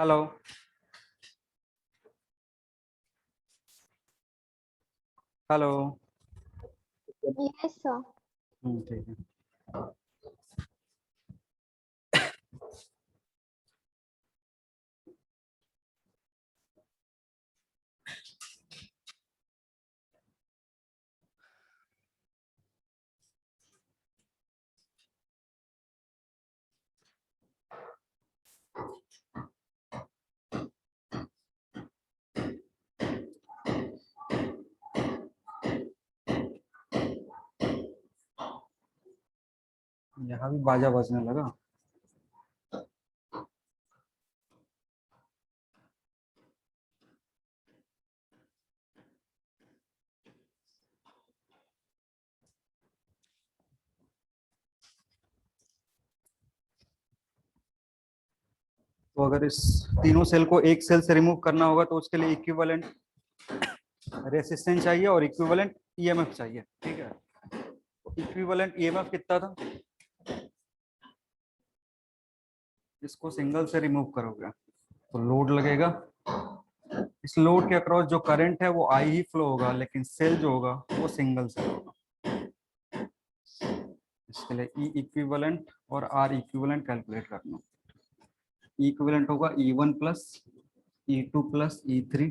Hello. Hello. Yes, sir. ठीक है। यहाँ भी बाजा बजने लगा। तो अगर इस तीनों सेल को एक सेल से रिमूव करना होगा तो उसके लिए इक्विवेलेंट रेसिस्टेंस चाहिए और इक्विवेलेंट ईएमएफ चाहिए। ठीक है, तो इक्विवेलेंट ईएमएफ कितना था? इसको सिंगल से रिमूव करोगे तो लोड लगेगा। इस लोड के अक्रॉस जो करंट है वो आई ही फ्लो होगा, लेकिन सेल जो होगा वो सिंगल सेल होगा। इसके लिए ई इक्विवेलेंट और आर इक्विवेलेंट कैलकुलेट करना। ई इक्विवेलेंट होगा E1 plus E2 plus E3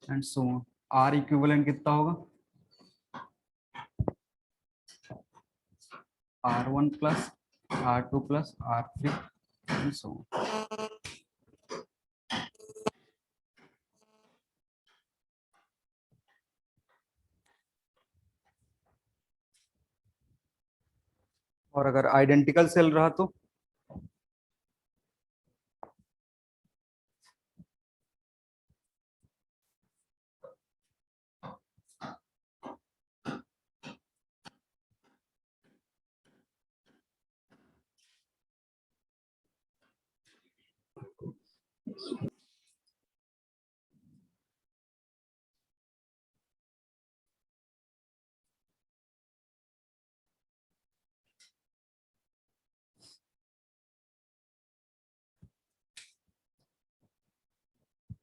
and so on. R equivalent कितना होगा? R1 plus R2 plus R3 and so on. और अगर आइडेंटिकल सेल रहा तो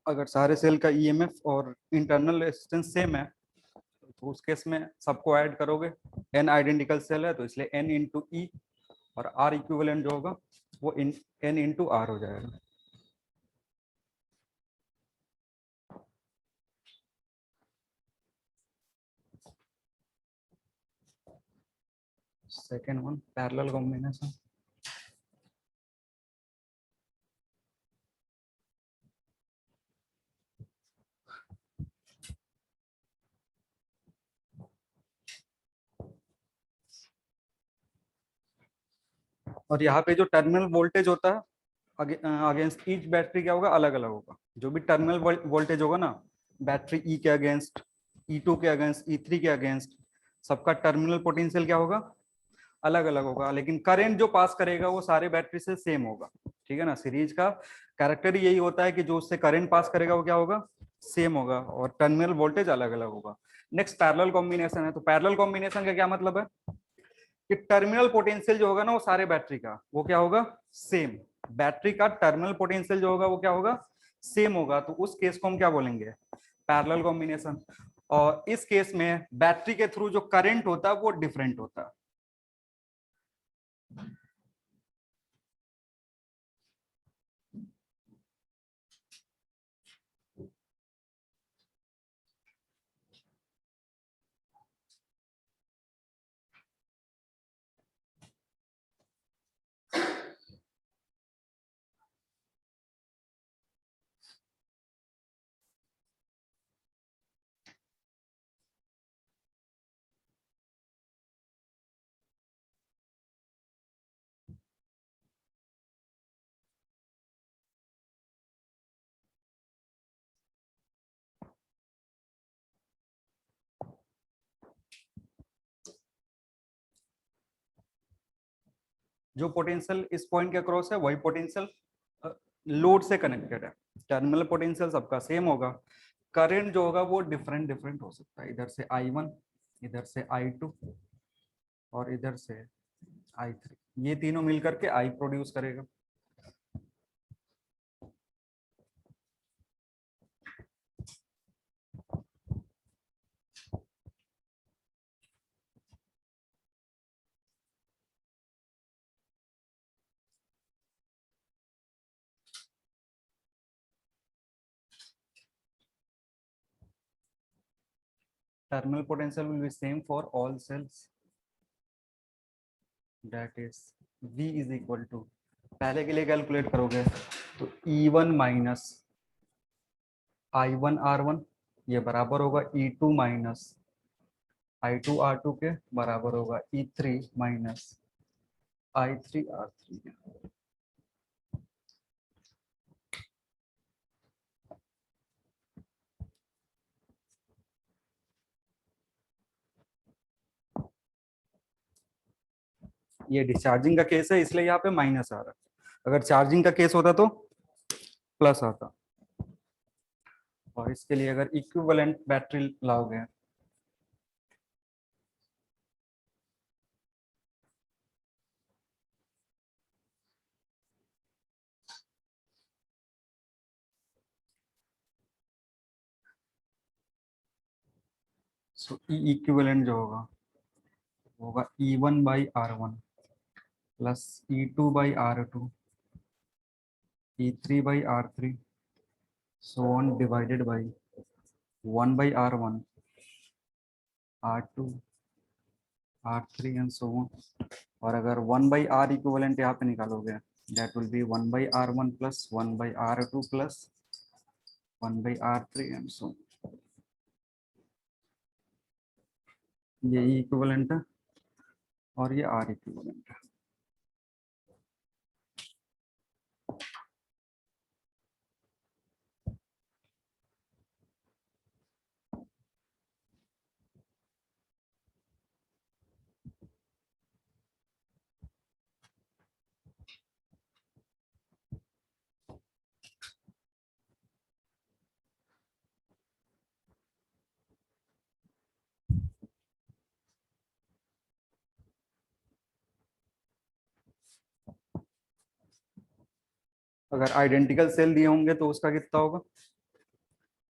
अगर सारे सेल का ईएमएफ और इंटरनल रेजिस्टेंस सेम है तो उस केस में सबको ऐड करोगे। एन आइडेंटिकल सेल है तो इसलिए एन इंटू ई, और आर इक्विवेलेंट जो होगा वो एन इंटू आर हो जाएगा। Second one parallel combination. और यहाँ पे जो टर्मिनल वोल्टेज होता है अगेंस्ट ईच बैटरी क्या होगा? अलग अलग होगा। जो भी टर्मिनल वोल्टेज होगा ना बैटरी ई के अगेंस्ट, E2 के अगेंस्ट, E3 के अगेंस्ट, सबका टर्मिनल पोटेंशियल क्या होगा? अलग अलग होगा। लेकिन करंट जो पास करेगा वो सारे बैटरी से सेम होगा। ठीक है ना, सीरीज का कैरेक्टर यही होता है कि जो उससे करंट पास करेगा वो क्या होगा? सेम होगा, और टर्मिनल वोल्टेज अलग अलग होगा। नेक्स्ट पैरेलल कॉम्बिनेशन है। तो पैरेलल कॉम्बिनेशन का क्या मतलब है कि टर्मिनल पोटेंशियल जो होगा ना वो सारे बैटरी का वो क्या होगा? सेम। बैटरी का टर्मिनल पोटेंशियल जो होगा वो क्या होगा? सेम होगा। तो उस केस को हम क्या बोलेंगे? Parallel combination. और इस केस में बैटरी के थ्रू जो करंट होता है वो डिफरेंट होता है। जो पोटेंशियल इस पॉइंट के अक्रॉस है वही पोटेंशियल लोड से कनेक्टेड है। टर्मिनल पोटेंशियल सबका सेम होगा। करंट जो होगा वो डिफरेंट डिफरेंट हो सकता है। इधर से I1, इधर से I2 और इधर से I3, ये तीनों मिलकर के I प्रोड्यूस करेगा। terminal potential will be same for all cells, that is V is equal to, पहले के लिए कैलकुलेट करोगे तो E1 माइनस I1 R1 ये बराबर होगा E2 माइनस I2 R2 के बराबर होगा E3 माइनस I3 R3। ये डिस्चार्जिंग का केस है इसलिए यहाँ पे माइनस आ रहा है, अगर चार्जिंग का केस होता तो प्लस आता। और इसके लिए अगर इक्विवेलेंट बैटरी लाओगे सो ई इक्विवेलेंट जो होगा E1 by R1 plus E2 by R2 E3 by R3 so on divided by 1 by R1 R2 R3 and so on। और अगर 1 by R इक्विवेलेंट यहाँ पे निकालोगे that will be 1 by R1 plus 1 by R2 plus 1 by R3 and so on। ये equivalent है और ये R equivalent है। अगर आइडेंटिकल सेल दिए होंगे तो उसका कितना होगा,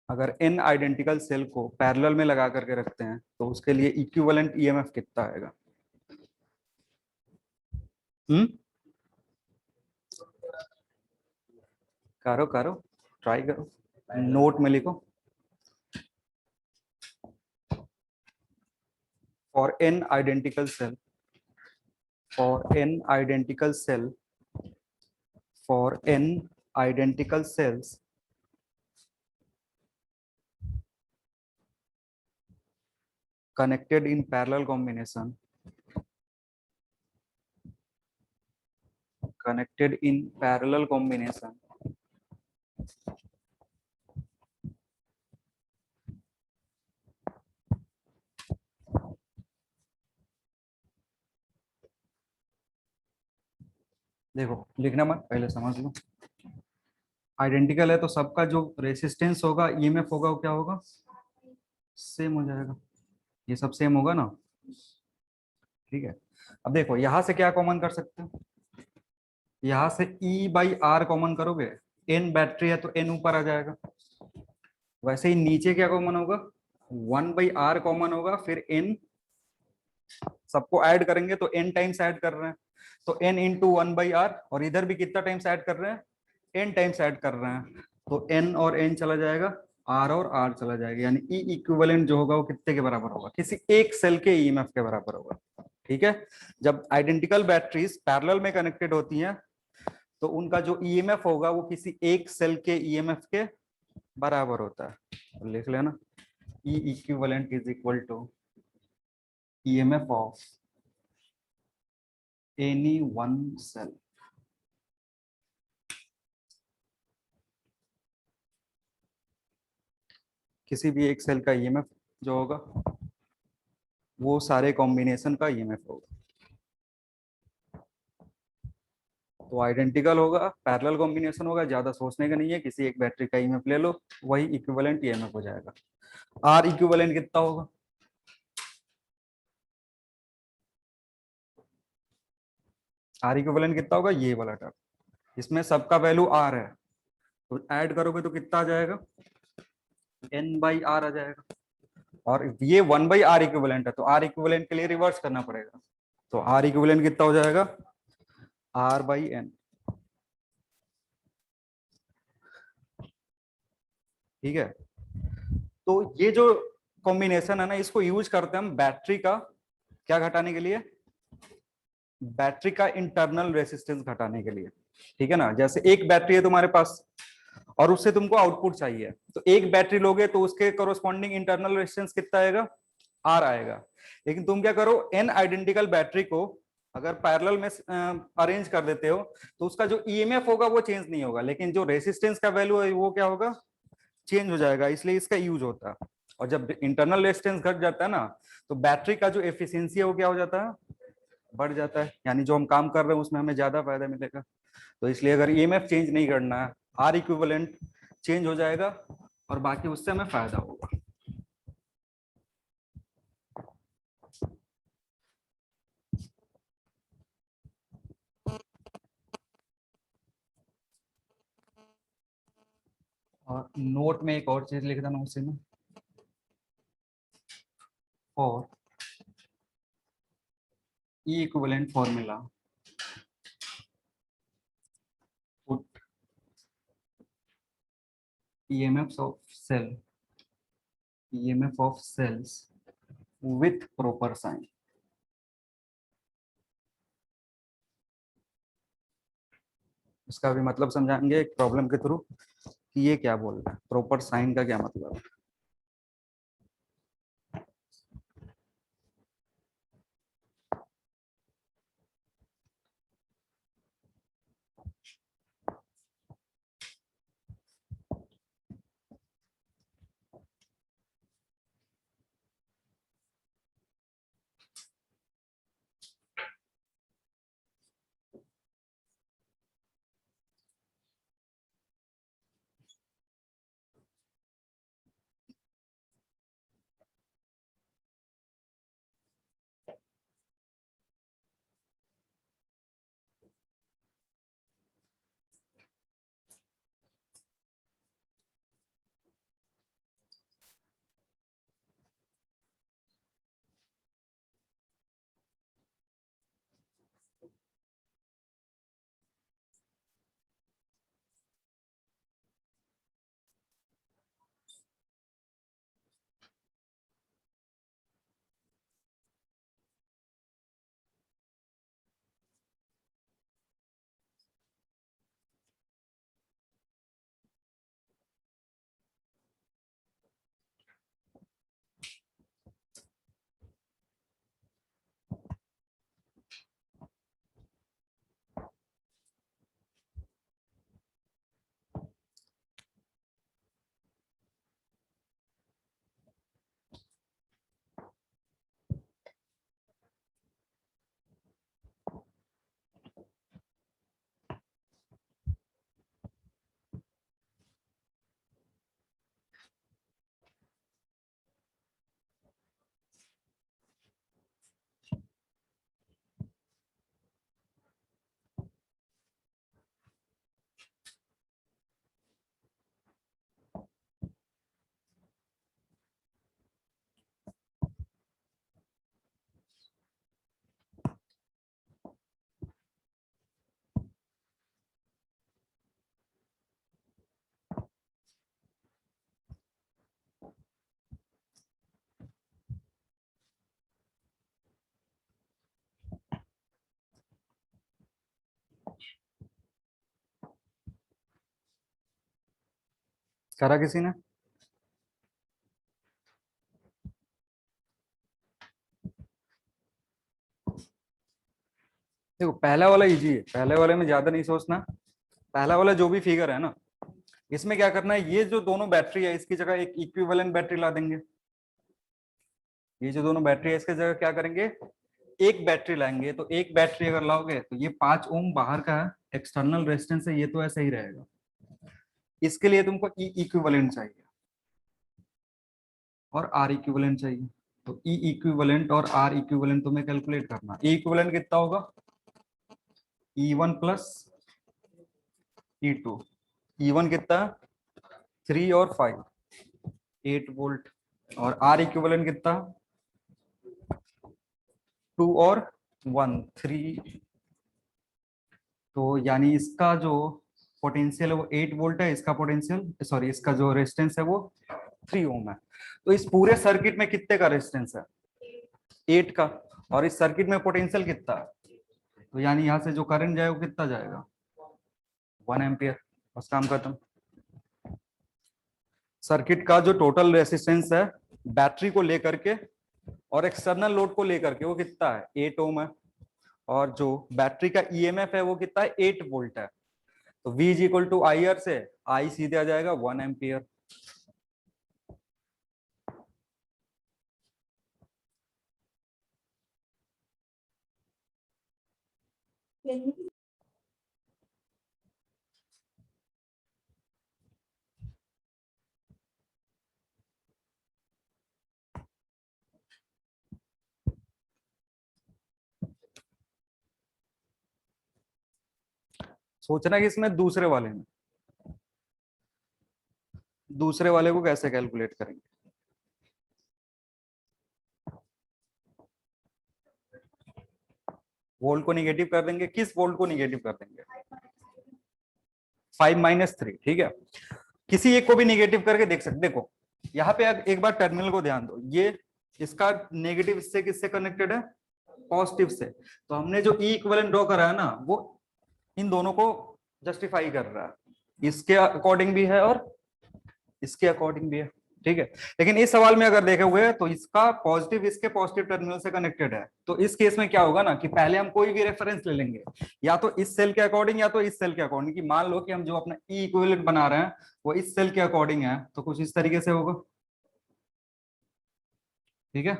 अगर n आइडेंटिकल सेल को पैरेलल में लगा करके रखते हैं तो उसके लिए इक्विवेलेंट ईएमएफ कितना आएगा। करो करो ट्राई करो, नोट में लिखो। For n identical cell, for n identical cell, for n identical cells connected in parallel combination, connected in parallel combination देखो लिखना मत, पहले समझ लो। आइडेंटिकल है तो सबका जो रेसिस्टेंस होगा ईएमएफ होगा वो क्या होगा, सेम हो जाएगा, ये सब सेम होगा ना। ठीक है, अब देखो यहां से क्या कॉमन कर सकते हो, यहां से E बाई आर कॉमन करोगे, n बैटरी है तो n ऊपर आ जाएगा। वैसे ही नीचे क्या कॉमन होगा, 1 बाई आर कॉमन होगा, फिर n सबको ऐड करेंगे तो n टाइम्स ऐड कर रहे हैं तो n इंटू 1 बाई आर, और इधर भी कितना टाइम्स ऐड कर रहे हैं, n टाइम्स ऐड कर रहे हैं तो n और n चला जाएगा, r और r चला जाएगा, यानी E इक्विवेलेंट जो होगा वो कितने के बराबर होगा, किसी एक सेल के ईएमएफ के बराबर होगा। ठीक है, जब आइडेंटिकल बैटरीज पैरेलल में कनेक्टेड होती हैं तो उनका जो ईएमएफ होगा वो किसी एक सेल के ईएमएफ के बराबर होता है, तो लिख लेना E equivalent is equal to EMF of any one cell. किसी भी एक सेल का ईएमएफ जो होगा वो सारे कॉम्बिनेशन का ईएमएफ होगा। तो आइडेंटिकल होगा, पैरेलल कॉम्बिनेशन होगा, ज्यादा सोचने का नहीं है, किसी एक बैटरी का ईएमएफ ले लो, वही इक्विवेलेंट ईएमएफ हो जाएगा। आर इक्विवेलेंट कितना होगा, आर इक्विवेलेंट कितना होगा, ये वाला टर्म, इसमें सबका वैल्यू आर है तो ऐड करोगे तो कितना आ जाएगा, एन बाई आर आ जाएगा। और ये 1 बाई आर इक्विवेलेंट है तो आर इक्विवेलेंट के लिए रिवर्स करना पड़ेगा, तो आर इक्विवेलेंट कितना हो जाएगा, आर बाई एन। ठीक है, तो ये जो कॉम्बिनेशन है ना, इसको यूज करते हैं हम बैटरी का क्या घटाने के लिए, बैटरी का इंटरनल रेसिस्टेंस घटाने के लिए। ठीक है ना, जैसे एक बैटरी है तुम्हारे पास और उससे तुमको आउटपुट चाहिए, तो एक बैटरी लोगे तो उसके कॉरस्पॉन्डिंग इंटरनल रेजिस्टेंस कितना आएगा, आर आएगा। लेकिन तुम क्या करो, एन आइडेंटिकल बैटरी को अगर पैरेलल में अरेंज कर देते हो तो उसका जो ईएमएफ होगा वो चेंज नहीं होगा, लेकिन जो रेजिस्टेंस का वैल्यू है वो क्या होगा, चेंज हो जाएगा, इसलिए इसका यूज होता है। और जब इंटरनल रेजिस्टेंस घट जाता है ना, तो बैटरी का जो एफिशिएंसी है वो क्या हो जाता है, बढ़ जाता है, यानी जो हम काम कर रहे हैं उसमें हमें ज्यादा फायदा मिलेगा। तो इसलिए अगर ईएमएफ चेंज नहीं करना है, आर इक्विवेलेंट चेंज हो जाएगा और बाकी उससे हमें फायदा होगा। और नोट में एक और चीज लिख देना उसी में, और E equivalent formula put EMF of cell, EMF of cells with proper sign. इसका भी मतलब समझाएंगे एक प्रॉब्लम के थ्रू कि ये क्या बोल रहा है, प्रॉपर साइन का क्या मतलब है। करा किसी ने, देखो पहला वाला इजी है, पहले वाले में ज्यादा नहीं सोचना। पहला वाला जो भी फिगर है ना, इसमें क्या करना है, ये जो दोनों बैटरी है इसकी जगह एक इक्विवेलेंट बैटरी ला देंगे। ये जो दोनों बैटरी है इसकी जगह क्या करेंगे, एक बैटरी लाएंगे। तो एक बैटरी अगर लाओगे तो ये 5 ओम बाहर का एक्सटर्नल रेजिस्टेंस है, ये तो ऐसे ही रहेगा। इसके लिए तुमको ई इक्विवेलेंट चाहिए और आर इक्विवेलेंट चाहिए। तो ई इक्विवेलेंट और आर इक्विवेलेंट तुम्हें कैलकुलेट करना। ई इक्विवेलेंट कितना होगा, E1 प्लस E2। E1 कितना, 3 और 5, 8 वोल्ट। और आर इक्विवेलेंट कितना, 2 और 1, 3। तो यानी इसका जो पोटेंशियल है वो 8 वोल्ट है, इसका पोटेंशियल सॉरी इसका जो रेजिस्टेंस है वो 3 ओम है। तो इस पूरे सर्किट में कितने का रेजिस्टेंस है? 8 का। और इस सर्किट में पोटेंशियल कितना है? तो यानी यहां से जो करंट जाएगा वो कितना जाएगा? 1 एम्पियर। बस काम खत्म। सर्किट का जो टोटल रेसिस्टेंस है बैटरी को लेकर के और एक्सटर्नल लोड को लेकर के वो कितना है? 8 ओम है। और जो बैटरी का ईएमएफ है वो कितना है? 8 वोल्ट है। तो V is equal to I R से आई सीधे आ जाएगा 1 एम्पियर। सोचना कि इसमें दूसरे वाले को कैसे कैलकुलेट करेंगे? वोल्ट को निगेटिव कर देंगे। किस वोल्ट को निगेटिव कर देंगे? 5-3। ठीक है, किसी एक को भी निगेटिव करके देख सकते। देखो यहाँ पे एक बार टर्मिनल को ध्यान दो, ये इसका नेगेटिव इससे किससे कनेक्टेड है? पॉजिटिव से। तो हमने जो ई इक्विवेलेंट ड्रॉ करा है ना वो इन दोनों को जस्टिफाई कर रहा है। इसके अकॉर्डिंग भी है और इसके अकॉर्डिंग भी है। ठीक है, लेकिन इस सवाल में अगर देखे हुए तो इसका पॉजिटिव इसके पॉजिटिव टर्मिनल से कनेक्टेड है। तो इस केस में क्या होगा ना कि पहले हम कोई भी रेफरेंस ले लेंगे, या तो इस सेल के अकॉर्डिंग या तो इस सेल के अकॉर्डिंग। कि मान लो कि हम जो अपना ई इक्विवेलेंट बना रहे हैं वो इस सेल के अकॉर्डिंग है, तो कुछ इस तरीके से होगा। ठीक है,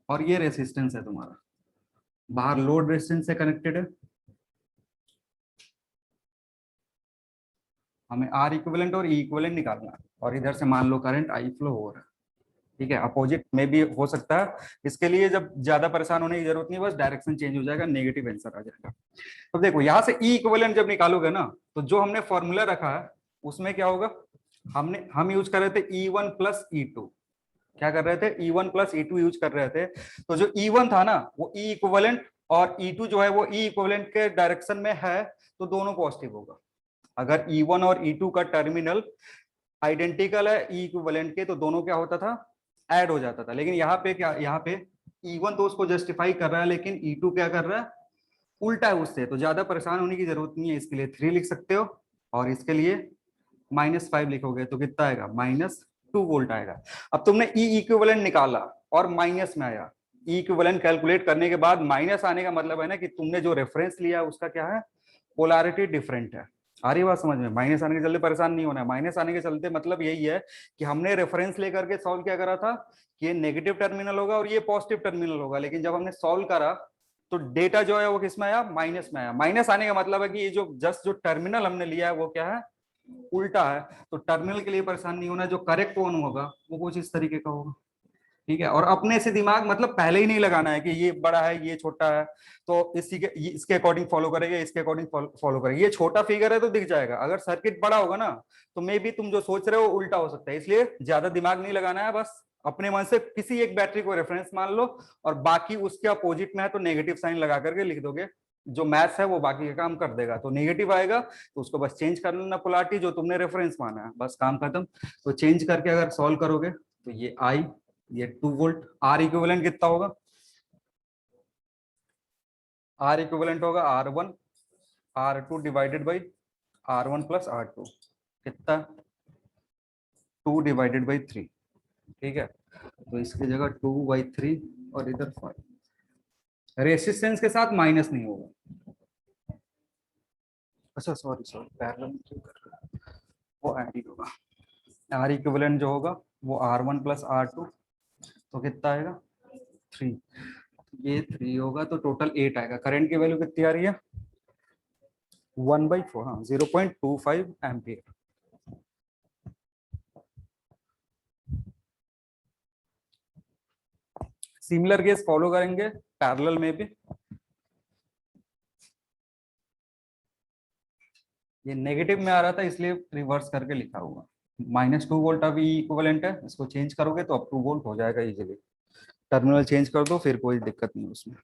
और ये रेसिस्टेंस है तुम्हारा, बाहर लोड रेसिस्टेंस से कनेक्टेड है। हमें आर इक्विवेलेंट और ई इक्विवेलेंट निकालना है, और इधर से मान लो करंट आई फ्लो हो रहा है। ठीक है, अपोजिट में भी हो सकता है। इसके लिए जब ज्यादा परेशान होने की जरूरत नहीं, बस डायरेक्शन चेंज हो जाएगा, नेगेटिव आंसर आ जाएगा। तो देखो यहाँ से ई इक्विवेलेंट जब निकालोगे ना, तो जो हमने फॉर्मूला रखा है उसमें क्या होगा? हम यूज कर रहे थे E1 प्लस E2। क्या कर रहे थे? E1 प्लस E2 यूज कर रहे थे। तो जो E1 था ना वो ई इक्विवेलेंट, और E2 जो है वो ई इक्विवेलेंट के डायरेक्शन में है, तो दोनों पॉजिटिव होगा। अगर E1 और E2 का टर्मिनल आइडेंटिकल है ई इक्विवेलेंट के, तो दोनों क्या होता था? ऐड हो जाता था। लेकिन यहाँ पे क्या, यहाँ पे E1 तो उसको जस्टिफाई कर रहा है, लेकिन E2 क्या कर रहा है? उल्टा है उससे। तो ज्यादा परेशान होने की जरूरत नहीं है, इसके लिए 3 लिख सकते हो, और इसके लिए -5 लिखोगे तो कितना आएगा? -2 वोल्ट आएगा। अब तुमने ई इक्विवेलेंट निकाला और माइनस में आया। ई इक्विवेलेंट कैलकुलेट करने के बाद माइनस आने का मतलब है ना कि तुमने जो रेफरेंस लिया उसका क्या है? पोलैरिटी डिफरेंट है। आ रही बात समझ में? माइनस आने के चलते परेशान नहीं होना है। माइनस आने के चलते मतलब यही है कि हमने रेफरेंस लेकर के सॉल्व क्या करा था कि ये नेगेटिव टर्मिनल होगा और ये पॉजिटिव टर्मिनल होगा, लेकिन जब हमने सॉल्व करा तो डेटा जो है वो किस में आया? माइनस में आया। माइनस आने का मतलब है कि ये जो जस्ट जो टर्मिनल हमने लिया है वो क्या है? उल्टा है। तो टर्मिनल के लिए परेशान नहीं होना, जो करेक्ट वन होगा वो कुछ इस तरीके का होगा। ठीक है, और अपने से दिमाग मतलब पहले ही नहीं लगाना है कि ये बड़ा है ये छोटा है, तो इसी के इसके अकॉर्डिंग फॉलो करेंगे, इसके अकॉर्डिंग फॉलो करेंगे। ये छोटा फिगर है तो दिख जाएगा, अगर सर्किट बड़ा होगा ना तो मे बी तुम जो सोच रहे हो उल्टा हो सकता है। इसलिए ज्यादा दिमाग नहीं लगाना है, बस अपने मन से किसी एक बैटरी को रेफरेंस मान लो, और बाकी उसके अपोजिट में है तो नेगेटिव साइन लगा करके लिख दोगे। जो मैथ्स है वो बाकी का काम कर देगा। तो नेगेटिव आएगा तो उसको बस चेंज कर लेना पोलैरिटी जो तुमने रेफरेंस माना है, बस काम खत्म। तो चेंज करके अगर सॉल्व करोगे तो ये आई, ये 2 वोल्ट। आर इक्विवेलेंट कितना होगा? आर इक्विवेलेंट होगा R1 R2 divided by R1 plus R2। कितना? 2/3। ठीक है, तो इसकी जगह 2/3 और इधर 5। रेसिस्टेंस के साथ माइनस नहीं होगा। अच्छा सॉरी सॉरी, पैरेलल में क्यों कर रहा है? वो ऐड ही होगा। आर इक्विवेलेंट जो होगा वो R1 प्लस R2, तो कितना आएगा? 3। ये 3 होगा तो टोटल 8 आएगा। करंट की वैल्यू कितनी आ रही है? 1/4, हाँ 0.25 एम्पियर। सिमिलर केस फॉलो करेंगे पैरेलल में भी। ये नेगेटिव में आ रहा था इसलिए रिवर्स करके लिखा हुआ। -2 वोल्ट अभी इक्विवेलेंट है, इसको चेंज करोगे तो अब 2 वोल्ट हो जाएगा इजीली। टर्मिनल चेंज कर दो फिर कोई दिक्कत नहीं उसमें।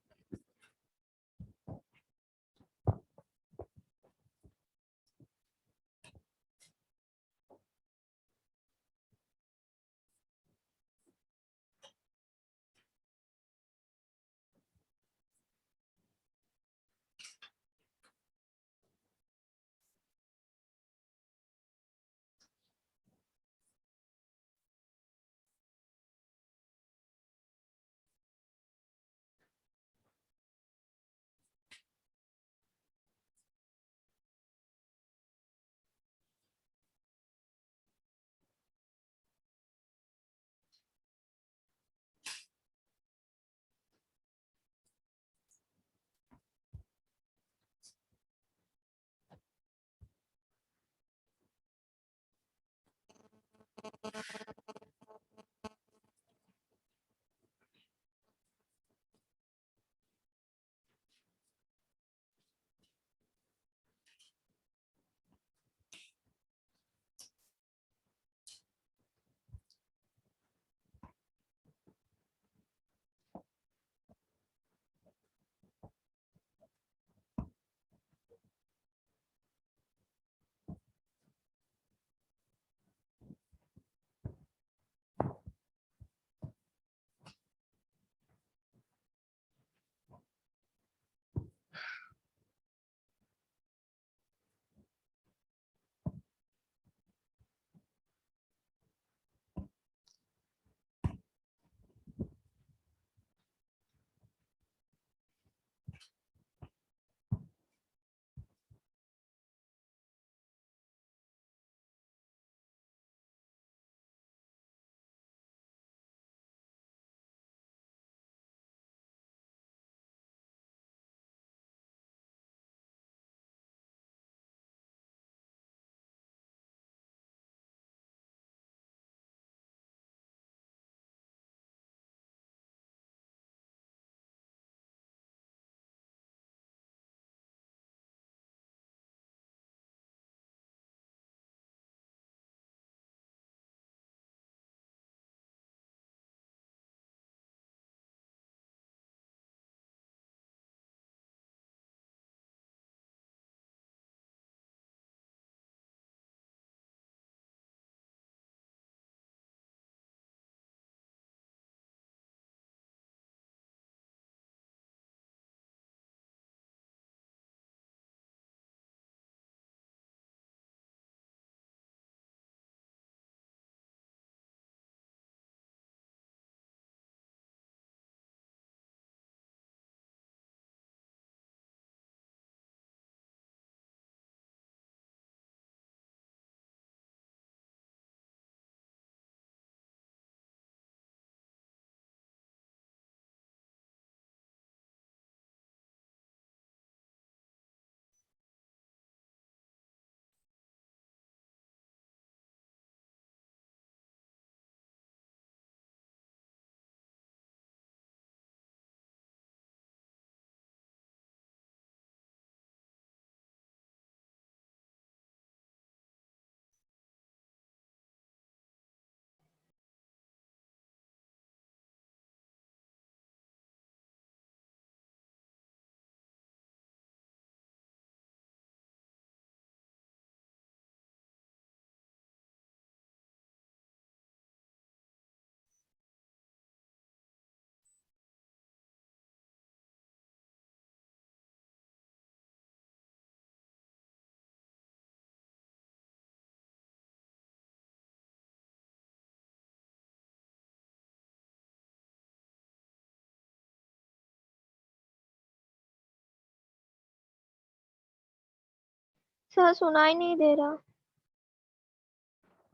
सर सुनाई नहीं दे रहा।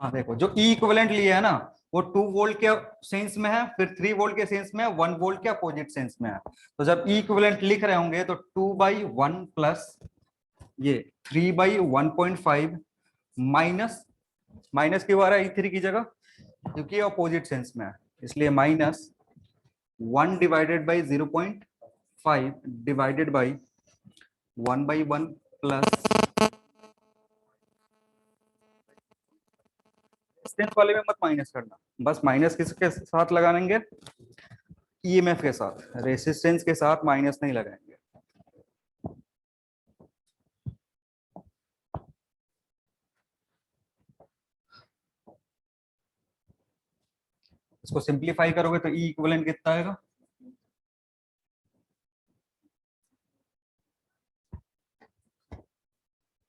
हाँ देखो, जो ई इक्विवेलेंट लिया है ना, वो 2 वोल्ट के सेंस में है, फिर 3 वोल्ट के सेंस में है, 1 वोल्ट के अपोजिट सेंस में है। तो जब ई इक्विवेलेंट लिख रहे होंगे तो 2/1 प्लस ये 3/1.5 माइनस, माइनस क्यों आ रहा है E3 की जगह, क्योंकि ये अपोजिट सेंस में है, इसलिए minus 1 divided by 0.5 divided by 1/1 plus, distance वाले में मत माइनस करना, बस माइनस किसके साथ लगाएंगे, ईएमएफ के साथ, रेसिस्टेंस के साथ माइनस नहीं लगाएंगे। इसको सिंप्लीफाई करोगे तो ई इक्विवेलेंट कितना आएगा,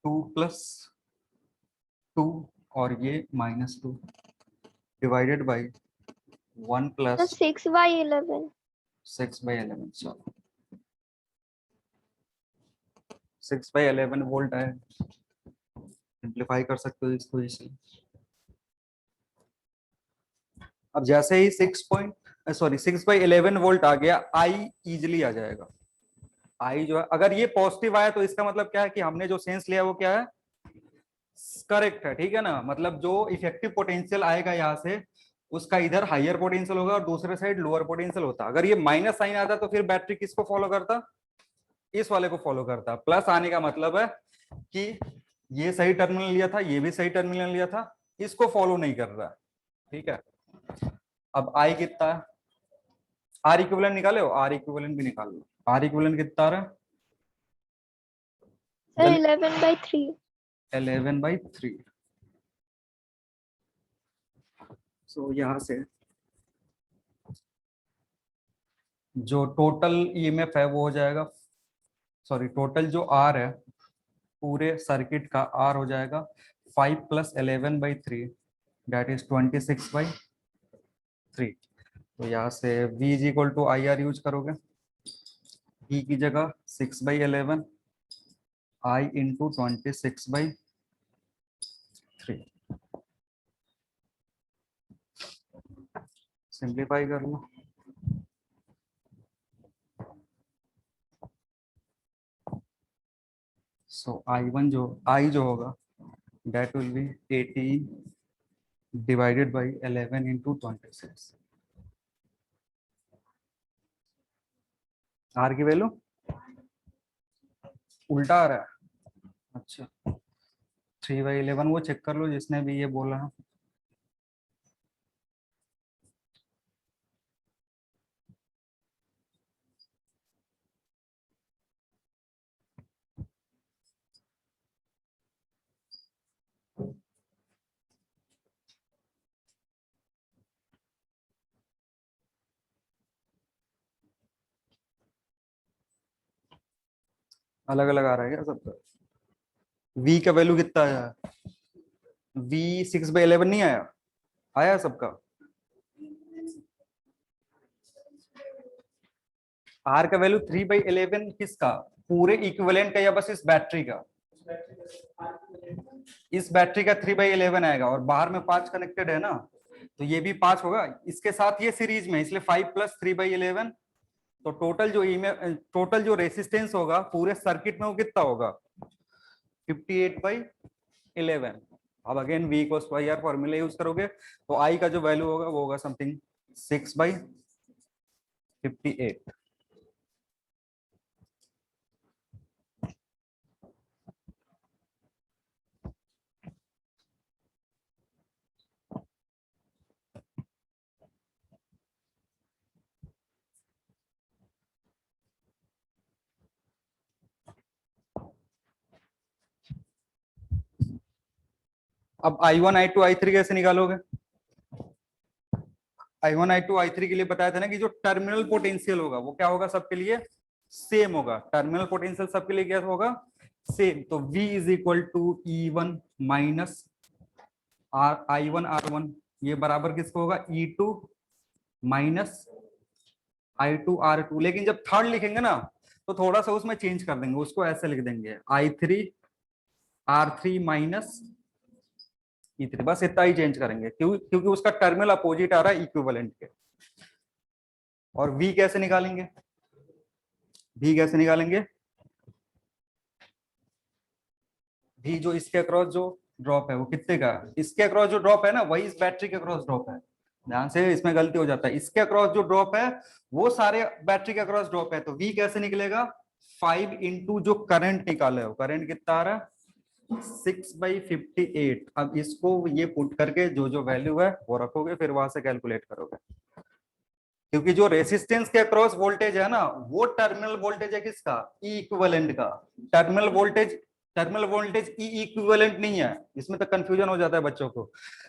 टू प्लस 2 और ये -2 डिवाइडेड बाई 1 प्लस 6/11। 6/11, चलो 6/11 वोल्ट है, सिंप्लीफाई कर सकते हो इसको इसे। अब जैसे ही 6/11 वोल्ट आ गया, आई इजिली आ जाएगा। आई जो है, अगर ये पॉजिटिव आया तो इसका मतलब क्या है कि हमने जो सेंस लिया वो क्या है, करेक्ट है, ठीक है ना। मतलब जो इफेक्टिव पोटेंशियल आएगा यहाँ से, उसका इधर हायर पोटेंशियल होगा और दूसरे साइड लोअर पोटेंशियल होता। अगर ये माइनस साइन आता तो फिर बैटरी किसको फॉलो करता, इस वाले को फॉलो करता। प्लस आने का मतलब है कि ये सही टर्मिनल लिया था, ये भी सही टर्मिनल लिया था, इसको फॉलो नहीं कर रहा, ठीक है। अब आई कितना है, आर इक्विवेलेंट निकाले हो, आर इक्विवेलेंट भी निकाल लो। आर इक्विवेलेंट कितना आ रहा है, सर 11/3। 11/3। सो यहां से जो टोटल ईएमएफ है वो हो जाएगा, सॉरी टोटल जो आर है पूरे सर्किट का आर हो जाएगा 5 + 11/3, दैट इज 26/3। तो यहाँ से V is equal to IR use करोगे, E की जगह 6/11, I इंटू 26/3, सिंप्लीफाई कर लो। सो I1 जो I जो होगा that will be 18 divided by 11 into 26। R की वैल्यू उल्टा आ रहा है, अच्छा 3/11 वो चेक कर लो जिसने भी ये बोला है। अलग अलग आ रहा है क्या सबका, V का वैल्यू कितना आया, V 6/11 नहीं आया, आया सबका। R का वैल्यू 3/11 किसका, पूरे इक्विवेलेंट का या बस इस बैटरी का, इस बैटरी का 3/11 आएगा, और बाहर में 5 कनेक्टेड है ना, तो ये भी 5 होगा, इसके साथ ये सीरीज में, इसलिए 5 + 3/11। तो टोटल जो टोटल जो रेसिस्टेंस होगा पूरे सर्किट में वो कितना होगा, 58/11। अब again V = IR formula use करोगे तो I का जो वैल्यू होगा वो होगा समथिंग 6/58। अब I1 I2 I3 कैसे निकालोगे, I1 I2 I3 के लिए बताया था ना कि जो टर्मिनल पोटेंशियल होगा वो क्या होगा, सबके लिए सेम होगा। टर्मिनल पोटेंशियल सबके लिए क्या होगा, सेम। तो V is equal to E1 minus I1 R1, ये बराबर किसको होगा, E2 माइनस I2 R2। लेकिन जब थर्ड लिखेंगे ना तो थोड़ा सा उसमें चेंज कर देंगे, उसको ऐसे लिख देंगे I3 R3 माइनस E3, बस इतना ही चेंज करेंगे क्योंकि उसका टर्मिनल अपोजिट आ रहा है इक्विवेलेंट के। और V कैसे निकालेंगे? V कैसे निकालेंगे? V जो इसके अक्रॉस जो ड्रॉप है वो कितने का, इसके अक्रॉस जो ड्रॉप है ना वही इस बैटरी के अक्रॉस ड्रॉप है। ध्यान से, इसमें गलती हो जाता है, इसके अक्रॉस जो ड्रॉप है वो सारे बैटरी के अक्रॉस ड्रॉप है। तो V कैसे निकलेगा? 5 इंटू जो करंट निकाले हो, करंट कितना आ रहा है? 6/58। अब इसको ये पुट करके जो जो वैल्यू है वो रखोगे, फिर वहां से कैलकुलेट करोगे। क्योंकि जो रेसिस्टेंस के अक्रॉस वोल्टेज है ना वो टर्मिनल वोल्टेज है किसका? ई इक्विवेलेंट का। टर्मिनल वोल्टेज ई इक्विवेलेंट नहीं है, इसमें तो कंफ्यूजन हो जाता है बच्चों को।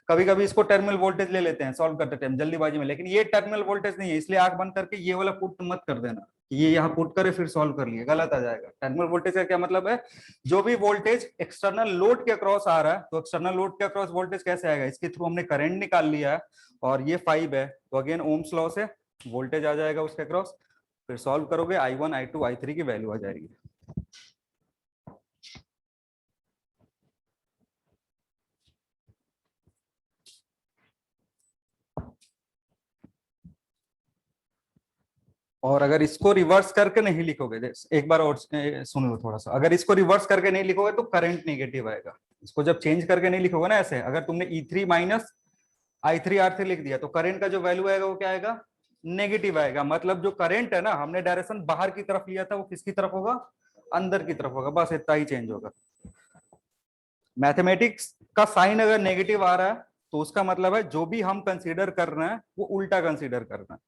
कभी कभी इसको टर्मिनल वोल्टेज ले लेते हैं सॉल्व करते टाइम जल्दीबाजी में, लेकिन ये टर्मिनल वोल्टेज नहीं है, इसलिए आंख बंद करके ये वाला पुट मत कर देना, ये यहाँ पुट करे फिर सॉल्व कर लिए, गलत आ जाएगा। टर्मिनल वोल्टेज का क्या मतलब है? जो भी वोल्टेज एक्सटर्नल लोड के अक्रॉस आ रहा है, तो एक्सटर्नल लोड के अक्रॉस वोल्टेज कैसे आएगा? इसके थ्रू हमने करंट निकाल लिया है और ये 5 है, तो अगेन ओम्स लॉ से वोल्टेज आ जाएगा उसके अक्रॉस, फिर सॉल्व करोगे I1 I2 I3 की वैल्यू आ जाएगी। और अगर इसको रिवर्स करके नहीं लिखोगे, एक बार और सुन लो थोड़ा सा, अगर इसको रिवर्स करके नहीं लिखोगे तो करंट नेगेटिव आएगा। इसको जब चेंज करके नहीं लिखोगे ना ऐसे, अगर तुमने E3 माइनस I3 R3 लिख दिया तो करंट का जो वैल्यू आएगा वो क्या आएगा? नेगेटिव आएगा। मतलब जो करंट है ना, हमने डायरेक्शन बाहर की तरफ लिया था, वो किसकी तरफ होगा? अंदर की तरफ होगा, बस इतना ही चेंज होगा। मैथमेटिक्स का साइन अगर नेगेटिव आ रहा है तो उसका मतलब है जो भी हम कंसीडर कर रहे हैं वो उल्टा कंसीडर कर रहे हैं।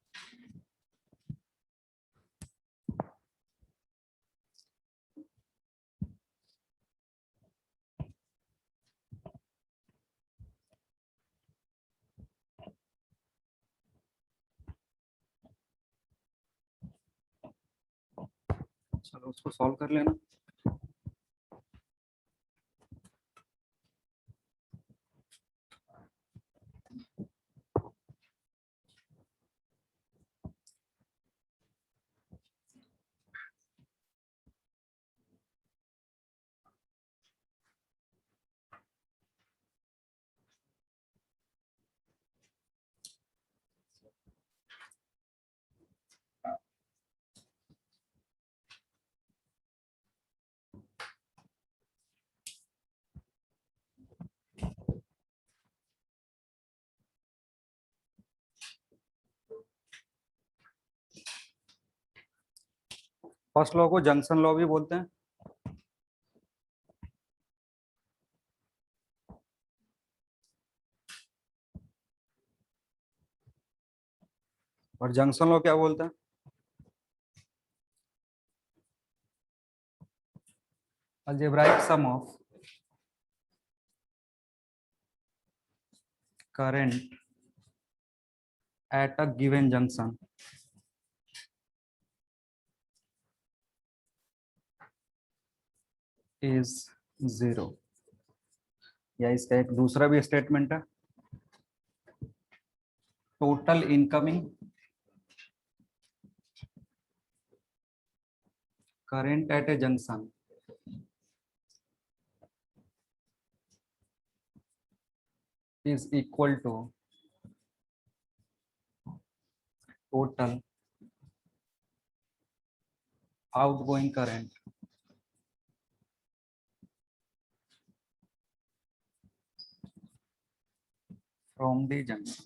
चलो उसको सॉल्व कर लेना। फर्स्ट लॉ को जंक्शन लॉ भी बोलते हैं। और जंक्शन लॉ क्या बोलते हैं? Algebraic sum of current at a given junction is 0। या इसका एक दूसरा भी स्टेटमेंट है, total incoming current at a junction is equal to total outgoing current from the junction।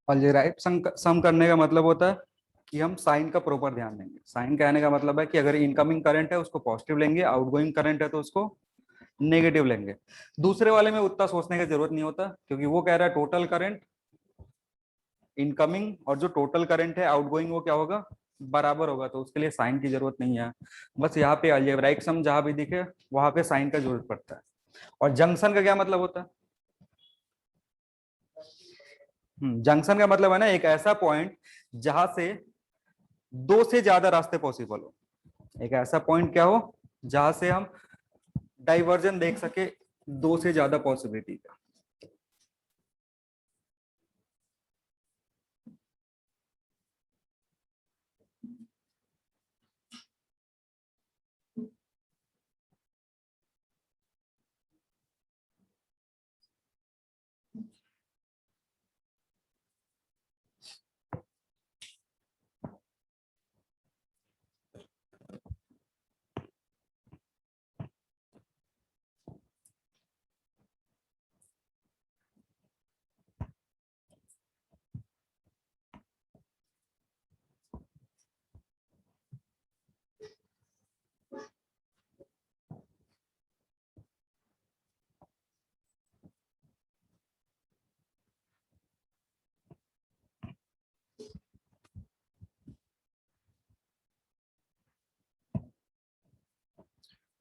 Algebraic sum करने का मतलब होता है कि हम साइन का प्रॉपर ध्यान देंगे। साइन कहने का मतलब है कि अगर इनकमिंग करंट है उसको पॉजिटिव लेंगे, आउटगोइंग करंट है तो उसको नेगेटिव लेंगे। दूसरे वाले में उतना सोचने की जरूरत नहीं होता, क्योंकि वो कह रहा है टोटल करंट इनकमिंग और जो टोटल करंट है आउटगोइंग वो क्या होगा? बराबर होगा, तो उसके लिए साइन की जरूरत नहीं है। बस यहाँ पे अलजेब्राइक सम जहां भी दिखे वहां पे साइन का जरूरत पड़ता है। और जंक्शन का क्या मतलब होता है? जंक्शन का मतलब है ना एक ऐसा पॉइंट जहां से दो से ज्यादा रास्ते पॉसिबल हो। एक ऐसा पॉइंट क्या हो जहां से हम डाइवर्जन देख सके दो से ज्यादा पॉसिबिलिटी का।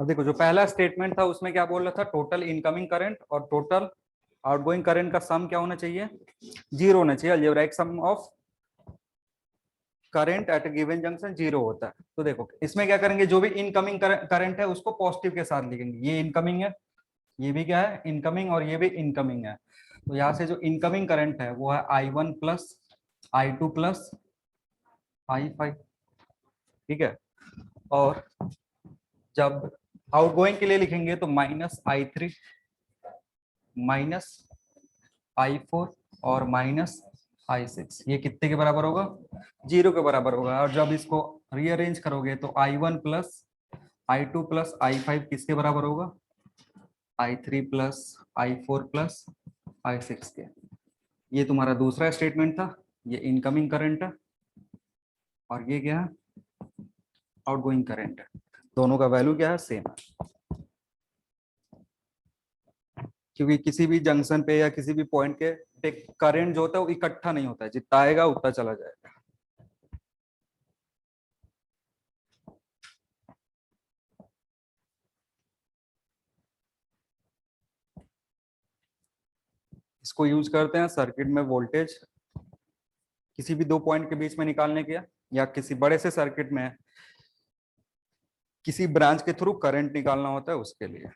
अब देखो जो पहला स्टेटमेंट था उसमें क्या बोल रहा था, टोटल इनकमिंग करंट और टोटल आउटगोइंग करंट का सम क्या होना चाहिए, जीरो होना चाहिए। Algebraic sum of current at given junction zero होता है। तो देखो इसमें क्या करेंगे, जो भी इनकमिंग करंट है उसको पॉजिटिव के साथ लिखेंगे। ये इनकमिंग है, ये भी क्या है इनकमिंग, और ये भी इनकमिंग है। तो यहाँ से जो इनकमिंग करंट है वो है I1 plus I2 plus I5, ठीक है। और जब आउटगोइंग के लिए लिखेंगे तो -I3 -I4 और -I6, ये कितने के बराबर होगा, जीरो के बराबर होगा। और जब इसको रीअरेंज करोगे तो I1 plus I2 plus I5 किसके बराबर होगा, I3 plus I4 plus I6 के। ये तुम्हारा दूसरा स्टेटमेंट था, ये इनकमिंग करंट है और ये क्या है आउटगोइंग करंट है। दोनों का वैल्यू क्या है, सेम है। क्योंकि किसी भी जंक्शन पे या किसी भी पॉइंट के करंट जो होता है वो इकट्ठा नहीं होता है, जितना आएगा उतना चला जाएगा। इसको यूज करते हैं सर्किट में वोल्टेज किसी भी दो पॉइंट के बीच में निकालने के, या किसी बड़े से सर्किट में किसी ब्रांच के थ्रू करंट निकालना होता है उसके लिए।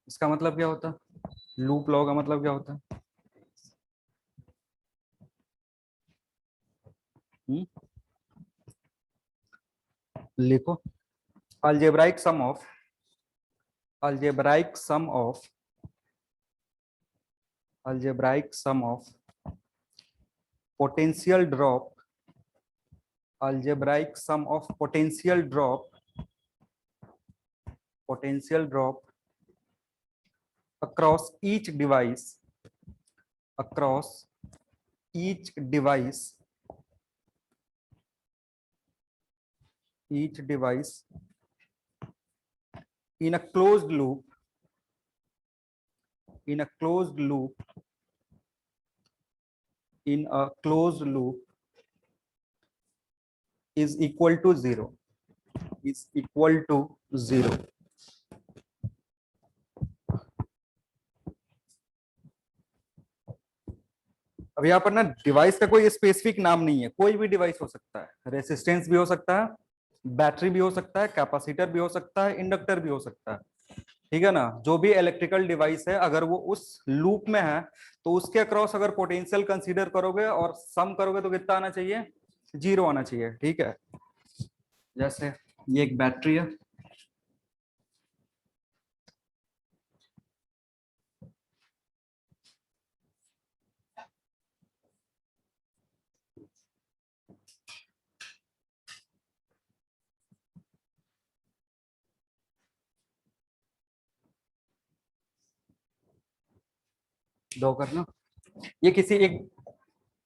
इसका मतलब क्या होता है, लूप लॉ का मतलब क्या होता है, हम्म? लिखो, algebraic sum of algebraic sum of algebraic sum of potential drop algebraic sum of potential drop across across each device in a closed loop in a closed loop in a closed loop is equal to zero is equal to zero। अब यहाँ पर ना device का कोई specific नाम नहीं है, कोई भी डिवाइस हो सकता है, रेसिस्टेंस भी हो सकता है, बैटरी भी हो सकता है, कैपेसिटर भी हो सकता है, इंडक्टर भी हो सकता है, ठीक है ना। जो भी इलेक्ट्रिकल डिवाइस है अगर वो उस लूप में है तो उसके अक्रॉस अगर पोटेंशियल कंसीडर करोगे और सम करोगे तो कितना आना चाहिए, जीरो आना चाहिए, ठीक है। जैसे ये एक बैटरी है, दो करना। ये किसी एक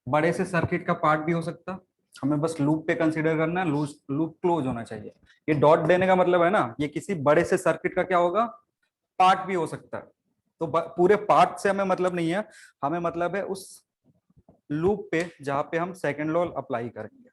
बड़े से सर्किट का पार्ट भी हो सकता, हमें बस लूप पे कंसीडर करना है, लूप क्लोज होना चाहिए। ये डॉट देने का मतलब है ना, ये किसी बड़े से सर्किट का क्या होगा, पार्ट भी हो सकता है। तो पूरे पार्ट से हमें मतलब नहीं है, हमें मतलब है उस लूप पे जहां पे हम सेकंड लॉ अप्लाई करेंगे।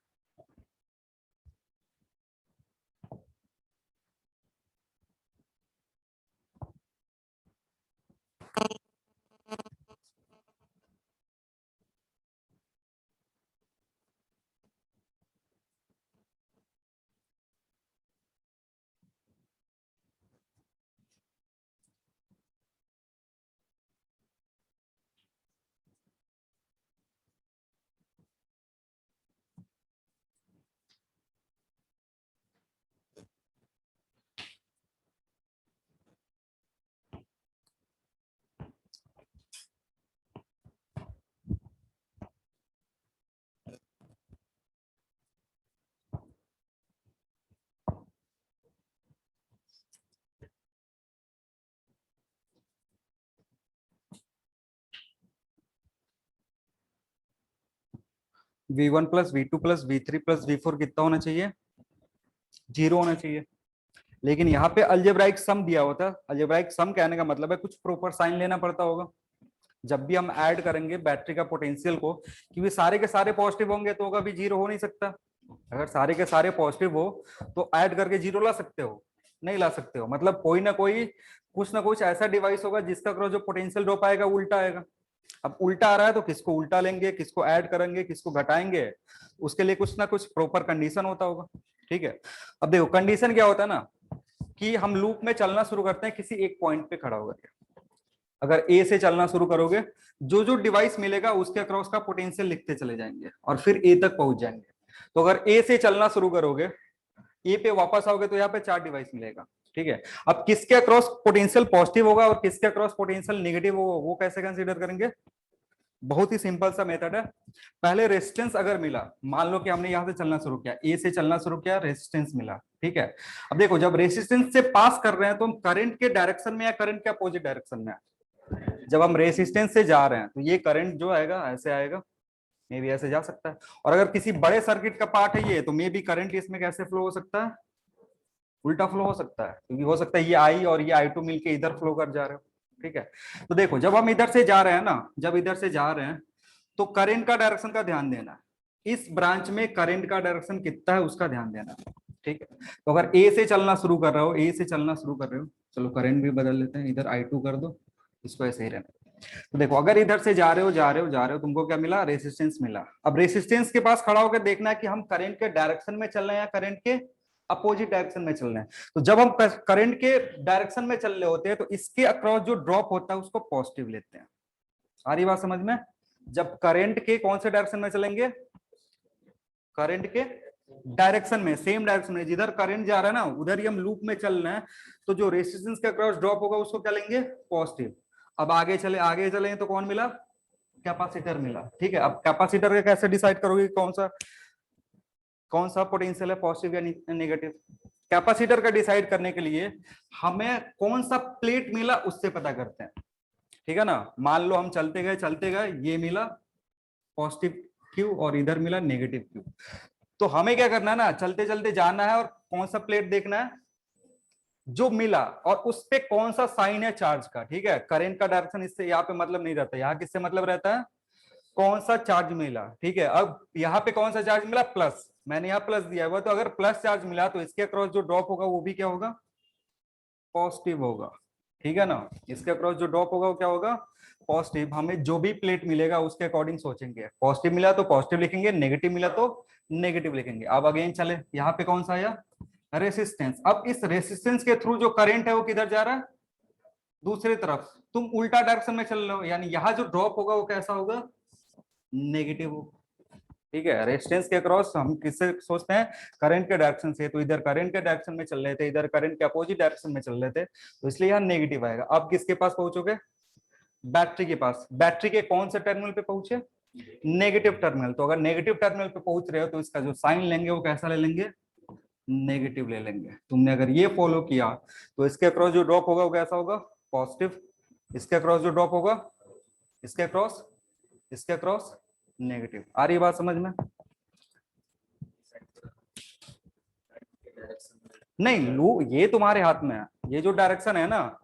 V1 plus V2 plus V3 plus V4 कितना होना चाहिए, 0 होना चाहिए। लेकिन यहाँ पे अल्जेब्राइक सम दिया होता है, अल्जेब्राइक सम कहने का मतलब है कुछ प्रॉपर साइन लेना पड़ता होगा जब भी हम ऐड करेंगे बैटरी का पोटेंशियल को, क्योंकि सारे के सारे पॉजिटिव होंगे तो कभी जीरो हो नहीं सकता। अगर सारे के सारे पॉजिटिव हो तो ऐड करके जीरो ला सकते हो, नहीं ला सकते हो। मतलब कोई ना कुछ ऐसा डिवाइस होगा जिसका क्रॉस जो पोटेंशियल ड्रॉप आएगा उल्टा आएगा। अब उल्टा आ रहा है तो किसको उल्टा लेंगे, किसको ऐड करेंगे, किसको घटाएंगे, उसके लिए कुछ ना कुछ प्रॉपर कंडीशन होता होगा। ठीक है, अब देखो कंडीशन क्या होता है ना, कि हम लूप में चलना शुरू करते हैं किसी एक पॉइंट पे खड़ा होकर। अगर ए से चलना शुरू करोगे, जो जो डिवाइस मिलेगा उसके अक्रॉस का पोटेंशियल लिखते चले जाएंगे और फिर ए तक पहुंच जाएंगे। तो अगर ए से चलना शुरू करोगे, ए पे वापस आओगे तो यहाँ पे 4 डिवाइस मिलेगा। ठीक है, अब किसके अक्रॉस पोटेंशियल पॉजिटिव होगा और किसके अक्रॉस पोटेंशियल नेगेटिव होगा वो कैसे कंसीडर करेंगे, बहुत ही सिंपल सा मेथड है। पहले रेजिस्टेंस अगर मिला, मान लो कि हमने यहां से चलना शुरू किया, ए से चलना शुरू किया, रेजिस्टेंस मिला। ठीक है, अब देखो जब रेजिस्टेंस से पास कर रहे हैं तो हम करंट के डायरेक्शन में या करंट के अपोजिट डायरेक्शन में, जब हम रेजिस्टेंस से जा रहे हैं तो ये करंट जो आएगा ऐसे आएगा, मे भी ऐसे जा सकता है। और अगर किसी बड़े सर्किट का पार्ट है ये, तो मे भी करंट इसमें कैसे फ्लो हो सकता है, उल्टा फ्लो हो सकता है, क्योंकि हो सकता है ये आई और ये I2 मिलके इधर फ्लो कर जा रहे हो। ठीक है, तो देखो जब हम इधर से जा रहे हैं ना, जब इधर से जा रहे हैं तो करंट का डायरेक्शन का ध्यान देना है, इस ब्रांच में करंट का डायरेक्शन कितना है उसका ध्यान देना है। ठीक है, तो अगर ए से चलना शुरू कर रहे हो, ए से चलना शुरू कर रहे हो, चलो करंट भी बदल लेते हैं, इधर I2 कर दो, इसको ऐसे ही रहना। तो देखो अगर इधर से जा रहे हो जा रहे हो जा रहे हो, तुमको क्या मिला, रेसिस्टेंस मिला। अब रेसिस्टेंस के पास खड़ा होकर देखना है कि हम करंट के डायरेक्शन में चल रहे हैं या करंट के अपोजिट डायरेक्शन में चल रहे हैं। तो जब हम करंट के डायरेक्शन में चल रहे होते हैं तो इसके अक्रॉस जो ड्रॉप होता है उसको पॉजिटिव लेते हैं। आ रही बात समझ में, जब करंट के कौन से डायरेक्शन में चलेंगे, करंट के डायरेक्शन में, सेम डायरेक्शन में, जिधर करंट जा रहा है ना उधर ही हम लूप में चल रहे हैं, तो जो रेजिस्टेंस के अक्रॉस ड्रॉप होगा उसको क्या लेंगे, पॉजिटिव। अब आगे चले तो कौन मिला, कैपेसिटर मिला। ठीक है, अब कैपेसिटर का कैसे डिसाइड करोगे कौन सा पोटेंशियल है, पॉजिटिव या नेगेटिव। कैपेसिटर का डिसाइड करने के लिए हमें कौन सा प्लेट मिला उससे पता करते हैं। ठीक है ना, मान लो हम चलते गए ये मिला पॉजिटिव क्यू और इधर मिला नेगेटिव क्यू, तो हमें क्या करना है ना, चलते चलते जाना है और कौन सा प्लेट देखना है जो मिला और उस पे कौन सा साइन है चार्ज का। ठीक है, करंट का डायरेक्शन इससे यहाँ पे मतलब नहीं रहता, यहाँ किससे मतलब रहता है, कौन सा चार्ज मिला। ठीक है, अब यहाँ पे कौन सा चार्ज मिला, प्लस, मैंने यहाँ प्लस दिया हुआ, तो अगर प्लस चार्ज मिला तो इसके अक्रॉस जो ड्रॉप होगा वो भी क्या होगा, पॉजिटिव होगा। ठीक है ना, इसके अक्रॉस जो ड्रॉप होगा वो क्या होगा, पॉजिटिव। हमें जो भी प्लेट मिलेगा उसके अकॉर्डिंग सोचेंगे, पॉजिटिव मिला तो पॉजिटिव लिखेंगे, नेगेटिव मिला तो नेगेटिव लिखेंगे। अब अगेन चले, यहाँ पे कौन सा आया, रेसिस्टेंस। अब इस रेसिस्टेंस के थ्रू जो करंट है वो किधर जा रहा है, दूसरी तरफ। तुम उल्टा डायरेक्शन में चल रहे हो, यानी यहाँ जो ड्रॉप होगा वो कैसा होगा, नेगेटिव होगा। ठीक है, रेजिस्टेंस के अक्रॉस हम किससे सोचते हैं, करंट के डायरेक्शन से, तो इधर करंट के डायरेक्शन में चल रहे थे, इधर करंट के अपोजिट डायरेक्शन में चल रहे थे, तो इसलिए यहाँ नेगेटिव आएगा। अब किसके पास पहुंचोगे, बैटरी के पास। बैटरी के कौन से टर्मिनल पे पहुंचे, नेगेटिव टर्मिनल। तो अगर नेगेटिव टर्मिनल पे पहुंच रहे हो तो इसका जो साइन लेंगे वो कैसा ले लेंगे, नेगेटिव ले लेंगे। तुमने अगर ये फॉलो किया तो इसके अक्रॉस जो ड्रॉप होगा वो कैसा होगा, पॉजिटिव। इसके अक्रॉस जो ड्रॉप होगा इसके क्रॉस, इसके क्रॉस नेगेटिव। आ रही बात समझ में? नहीं, लू ये तुम्हारे हाथ में है, ये जो डायरेक्शन है ना,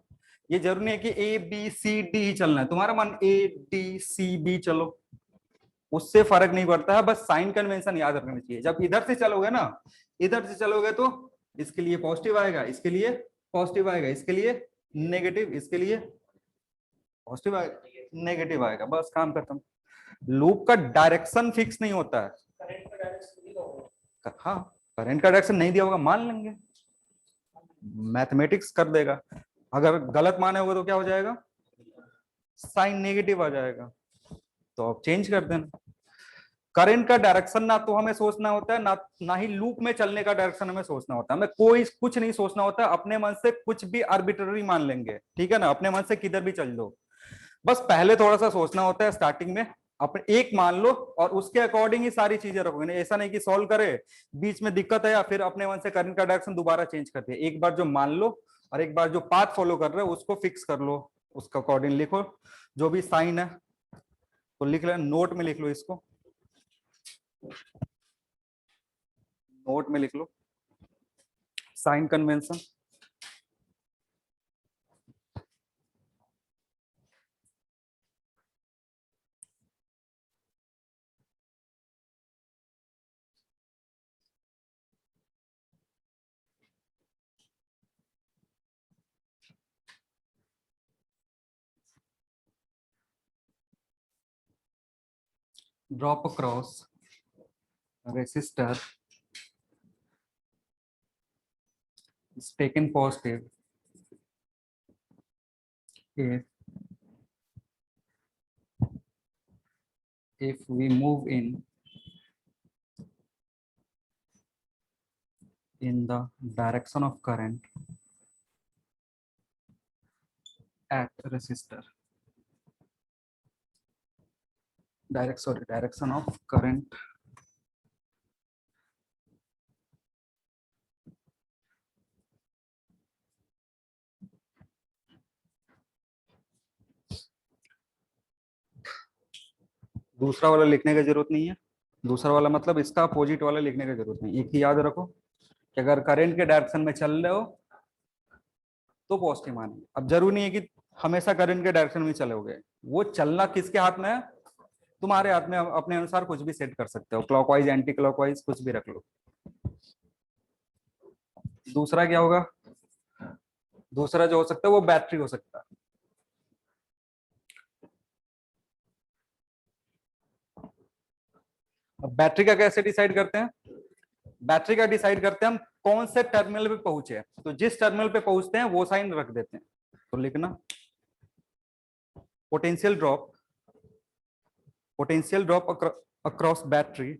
ये जरूरी नहीं है कि ए बी सी डी ही चलना है, तुम्हारा मन ए डी सी बी चलो, उससे फर्क नहीं पड़ता है, बस साइन कन्वेंशन याद रखना चाहिए। जब इधर से चलोगे ना, इधर से चलोगे तो इसके लिए पॉजिटिव आएगा, इसके लिए पॉजिटिव आएगा, इसके लिए नेगेटिव, इसके लिए पॉजिटिव आएगा, नेगेटिव आएगा, बस काम खत्म। लूप का डायरेक्शन फिक्स नहीं होता है। हाँ, करंट का डायरेक्शन नहीं दिया होगा मान लेंगे, मैथमेटिक्स कर देगा। अगर गलत माने होगा तो क्या हो जाएगा, साइन नेगेटिव आ जाएगा, तो आप चेंज कर देना। करंट का डायरेक्शन ना तो हमें सोचना होता है, ना ही लूप में चलने का डायरेक्शन हमें सोचना होता है। हमें कोई कुछ नहीं सोचना होता है, अपने मन से कुछ भी आर्बिट्ररी मान लेंगे, ठीक है ना, अपने मन से किधर भी चल दो। बस पहले थोड़ा सा सोचना होता है स्टार्टिंग में, अपने एक मान लो और उसके अकॉर्डिंग ही सारी चीजें रखोगे। नहीं, ऐसा नहीं कि सॉल्व करे, बीच में दिक्कत है या फिर अपने मन से करंट का डायरेक्शन दोबारा चेंज कर दिया। एक बार जो मान लो और एक बार जो पाथ फॉलो कर रहे हो उसको फिक्स कर लो, उसका अकॉर्डिंग लिखो। जो भी साइन है तो लिख लो, नोट में लिख लो, इसको नोट में लिख लो, sign convention. Drop across resistor is taken positive if we move in the direction of current at resistor, direction of current दूसरा वाला लिखने की जरूरत नहीं है। दूसरा वाला मतलब इसका अपोजिट वाला लिखने की जरूरत नहीं, एक ही याद रखो कि अगर करंट के डायरेक्शन में चल रहे हो तो पॉजिटिव मानेंगे। अब जरूरी नहीं है कि हमेशा करंट के डायरेक्शन में चलोगे, वो चलना किसके हाथ में है, तुम्हारे हाथ में। अपने अनुसार कुछ भी सेट कर सकते हो, क्लॉकवाइज एंटी क्लॉकवाइज कुछ भी रख लो। दूसरा क्या होगा, दूसरा जो हो सकता है वो बैटरी हो सकता है। अब बैटरी का कैसे डिसाइड करते हैं, बैटरी का डिसाइड करते हैं हम कौन से टर्मिनल पे पहुंचे, तो जिस टर्मिनल पे पहुंचते हैं वो साइन रख देते हैं। तो लिखना potential drop across battery,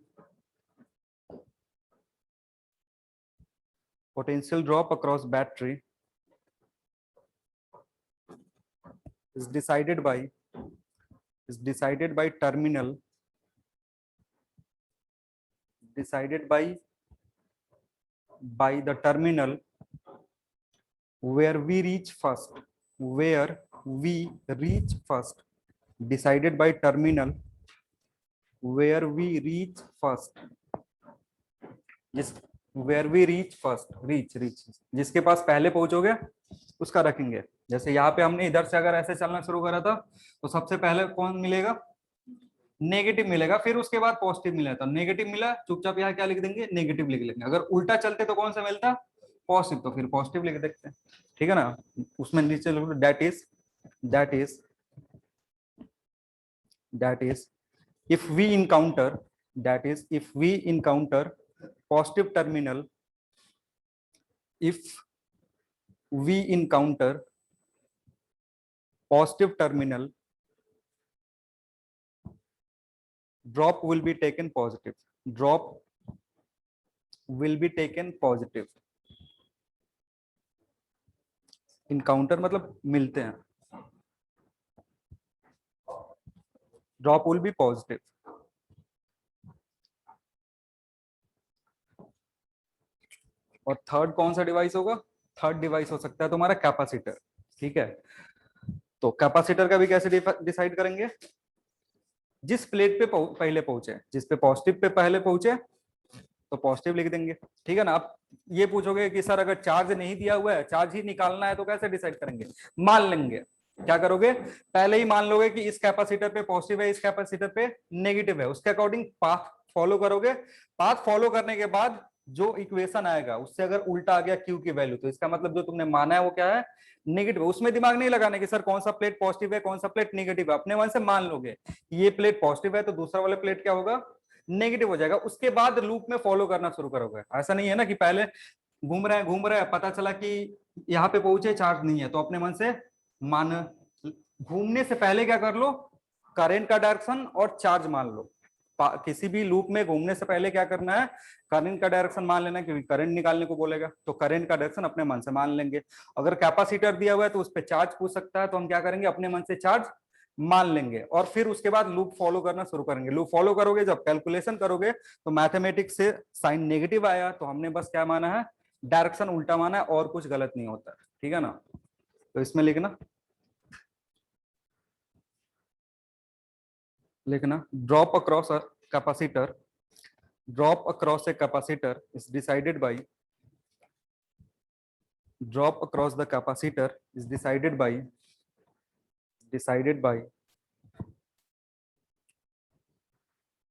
potential drop across battery is decided by terminal, decided by the terminal where we reach first, decided by terminal where we reach first, where we reach first, reach जिसके पास पहले पहुंचोगे उसका रखेंगे। जैसे यहाँ पे हमने इधर से अगर ऐसे चलना शुरू करा था तो सबसे पहले कौन मिलेगा, नेगेटिव मिलेगा, फिर उसके बाद पॉजिटिव मिला था। नेगेटिव मिला, चुपचाप यहाँ क्या लिख देंगे, नेगेटिव लिख लेंगे। अगर उल्टा चलते तो कौन सा मिलता, पॉजिटिव, तो फिर पॉजिटिव लिख देते हैं, ठीक है ना। उसमें नीचे that is if we encounter positive terminal, if we encounter positive terminal, drop will be taken positive, encounter मतलब मिलते हैं, drop will be positive। और थर्ड कौन सा डिवाइस होगा, थर्ड डिवाइस हो सकता है तुम्हारा कैपेसिटर, ठीक है। तो कैपेसिटर का भी कैसे डिसाइड करेंगे, जिस प्लेट पे पहले पहुंचे, जिस पे पॉजिटिव पे पहले पहुंचे तो पॉजिटिव लिख देंगे। ठीक है ना। आप ये पूछोगे कि सर अगर चार्ज नहीं दिया हुआ है, चार्ज ही निकालना है, तो कैसे डिसाइड करेंगे, मान लेंगे। क्या करोगे, पहले ही मान लोगे कि इस कैपेसिटर पे पॉजिटिव है, इस कैपेसिटर पे नेगेटिव है, उसके अकॉर्डिंग पाथ फॉलो करोगे। पाथ फॉलो करने के बाद जो इक्वेशन आएगा उससे अगर उल्टा आ गया क्यू की वैल्यू, तो इसका मतलब जो तुमने माना है वो क्या है, नेगेटिव। उसमें दिमाग नहीं लगाने कि सर कौन सा प्लेट पॉजिटिव है, कौन सा प्लेट नेगेटिव है, अपने मन से मान लोगे ये प्लेट पॉजिटिव है तो दूसरा वाला प्लेट क्या होगा, नेगेटिव हो जाएगा। उसके बाद लूप में फॉलो करना शुरू करोगे। ऐसा नहीं है ना कि पहले घूम रहे हैं, पता चला कि यहाँ पे पहुंचे चार्ज नहीं है, तो अपने मन से मान, घूमने से पहले क्या कर लो, करंट का डायरेक्शन और चार्ज मान लो। किसी भी लूप में घूमने से पहले क्या करना है, करंट का डायरेक्शन मान लेना, क्योंकि करंट निकालने को बोलेगा, तो करंट का डायरेक्शन अपने मन से मान लेंगे। अगर कैपेसिटर दिया हुआ है तो उस पर चार्ज पूछ सकता है, तो हम क्या करेंगे, अपने मन से चार्ज मान लेंगे और फिर उसके बाद लूप फॉलो करना शुरू करेंगे। लूप फॉलो करोगे, जब कैलकुलेशन करोगे तो मैथमेटिक्स से साइन नेगेटिव आया तो हमने बस क्या माना है, डायरेक्शन उल्टा माना है, और कुछ गलत नहीं होता। ठीक है ना। तो इसमें लिखना drop across a capacitor, drop across a capacitor is decided by, drop across the capacitor is decided by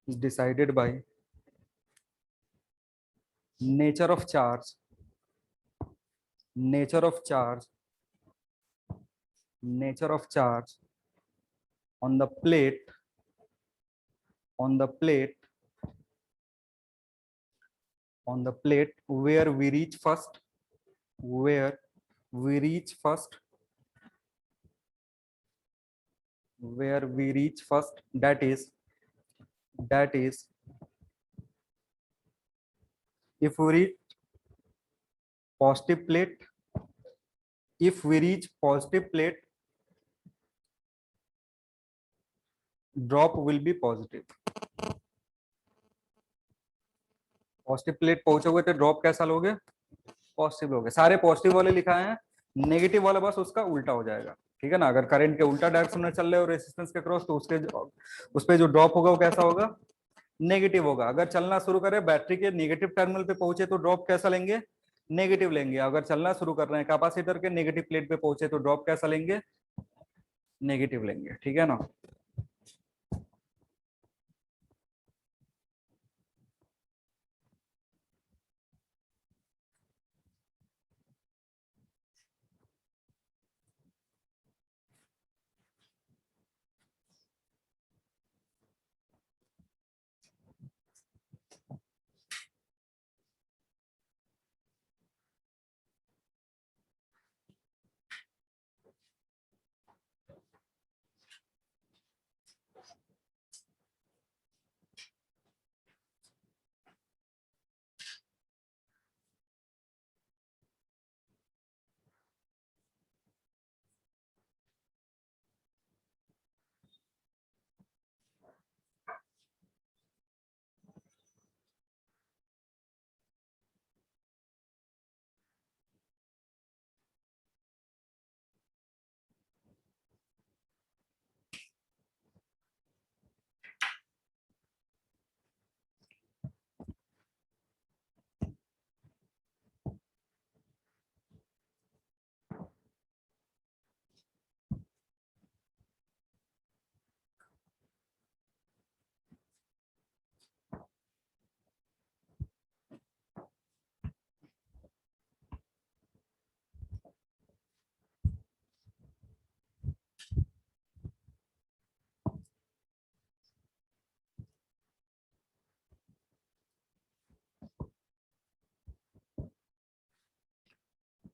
is decided by nature of charge, nature of charge, nature of charge on the plate, on the plate, on the plate where we reach first, where we reach first, where we reach first, that is if we reach positive plate, if we reach positive plate, drop will be positive। Positive plate पहुंचोगे तो drop कैसा लोगे, positive लोगे। सारे positive वाले लिखा है, negative वाला बस उसका उल्टा हो जाएगा। ठीक है ना। अगर करंट के उल्टा डायरेक्शन में चल रहे हो रेजिस्टेंस के क्रॉस, तो उसके उस पे जो ड्रॉप होगा वो कैसा होगा, नेगेटिव होगा। अगर चलना शुरू करें बैटरी के नेगेटिव टर्मिनल पे पहुंचे तो ड्रॉप कैसा लेंगे, नेगेटिव लेंगे। अगर चलना शुरू कर रहे हैं कैपेसिटर के नेगेटिव प्लेट पे पहुंचे तो ड्रॉप कैसा लेंगे, नेगेटिव लेंगे। ठीक है ना।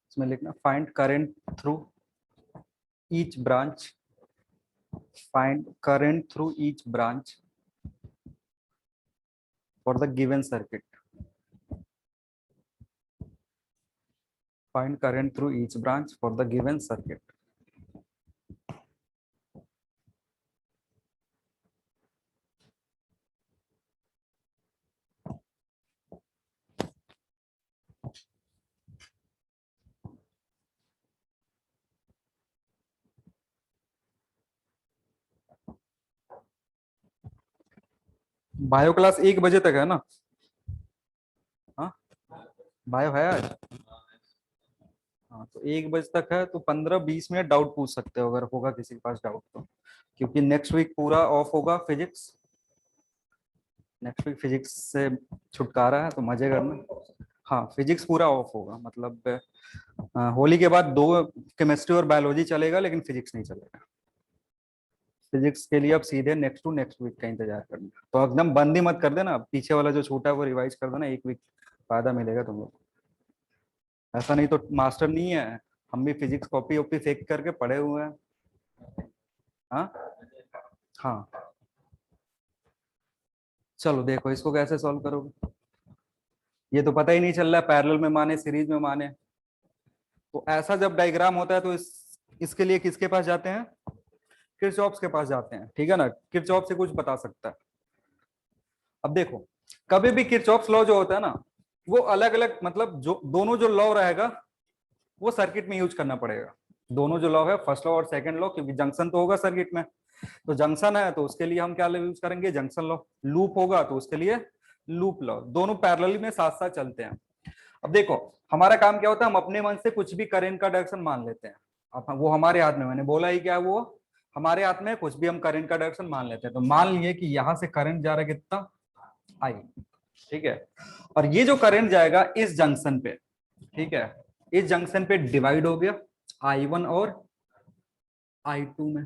इसमें लिखना find current through each branch, find current through each branch for the given circuit, find current through each branch for the given circuit। Bio class 1 बजे तक है ना? हाँ, बायो है आज। हाँ तो 1 बजे तक है, तो 15-20 मिनट डाउट पूछ सकते हो अगर होगा किसी के पास डाउट तो, क्योंकि नेक्स्ट वीक पूरा ऑफ होगा फिजिक्स। नेक्स्ट वीक फिजिक्स से छुटकारा है, तो मजे करना। हाँ फिजिक्स पूरा ऑफ होगा, मतलब होली के बाद 2 केमिस्ट्री और बायोलॉजी चलेगा, लेकिन फिजिक्स नहीं चलेगा। फिजिक्स के लिए अब सीधे नेक्स्ट टू नेक्स्ट वीक का इंतजार करना, तो एकदम बंद ही मत कर देना, पीछे वाला जो छूटा है वो रिवाइज कर देना, 1 वीक फायदा मिलेगा तुम लोग। ऐसा नहीं तो मास्टर नहीं है, हम भी फिजिक्स कॉपी वॉपी फेंक करके पढ़े हुए हैं। हाँ हाँ, चलो देखो इसको कैसे सॉल्व करोगे। ये तो पता ही नहीं चल रहा है पैरेलल में माने सीरीज में माने। तो ऐसा जब डायग्राम होता है तो इसके लिए किसके पास जाते हैं? किरचॉफ के पास जाते हैं, ठीक है ना, किरचॉफ से कुछ बता सकता है। अब देखो, कभी भी किरचॉफ लॉ जो होता है ना, वो अलग अलग, मतलब जो दोनों जो लॉ रहेगा वो सर्किट में यूज करना पड़ेगा। दोनों जो लॉ है, फर्स्ट लॉ और सेकंड लॉ, क्योंकि जंक्शन तो होगा सर्किट में, तो जंक्शन है तो उसके लिए हम क्या यूज करेंगे? Junction law. लूप होगा तो उसके लिए लूप लॉ। दोनों पैरेलल में साथ साथ चलते हैं। अब देखो, हमारा काम क्या होता है, हम अपने मन से कुछ भी करंट का डायरेक्शन मान लेते हैं। अब वो हमारे हाथ में, मैंने बोला ही क्या, वो हमारे हाथ में कुछ भी हम करंट का डायरेक्शन मान लेते हैं। तो मान लिए कि यहां से करंट जा रहा है कितना? आई, ठीक है। और ये जो करंट जाएगा इस जंक्शन पे, ठीक है, इस जंक्शन पे डिवाइड हो गया I1 और I2 में।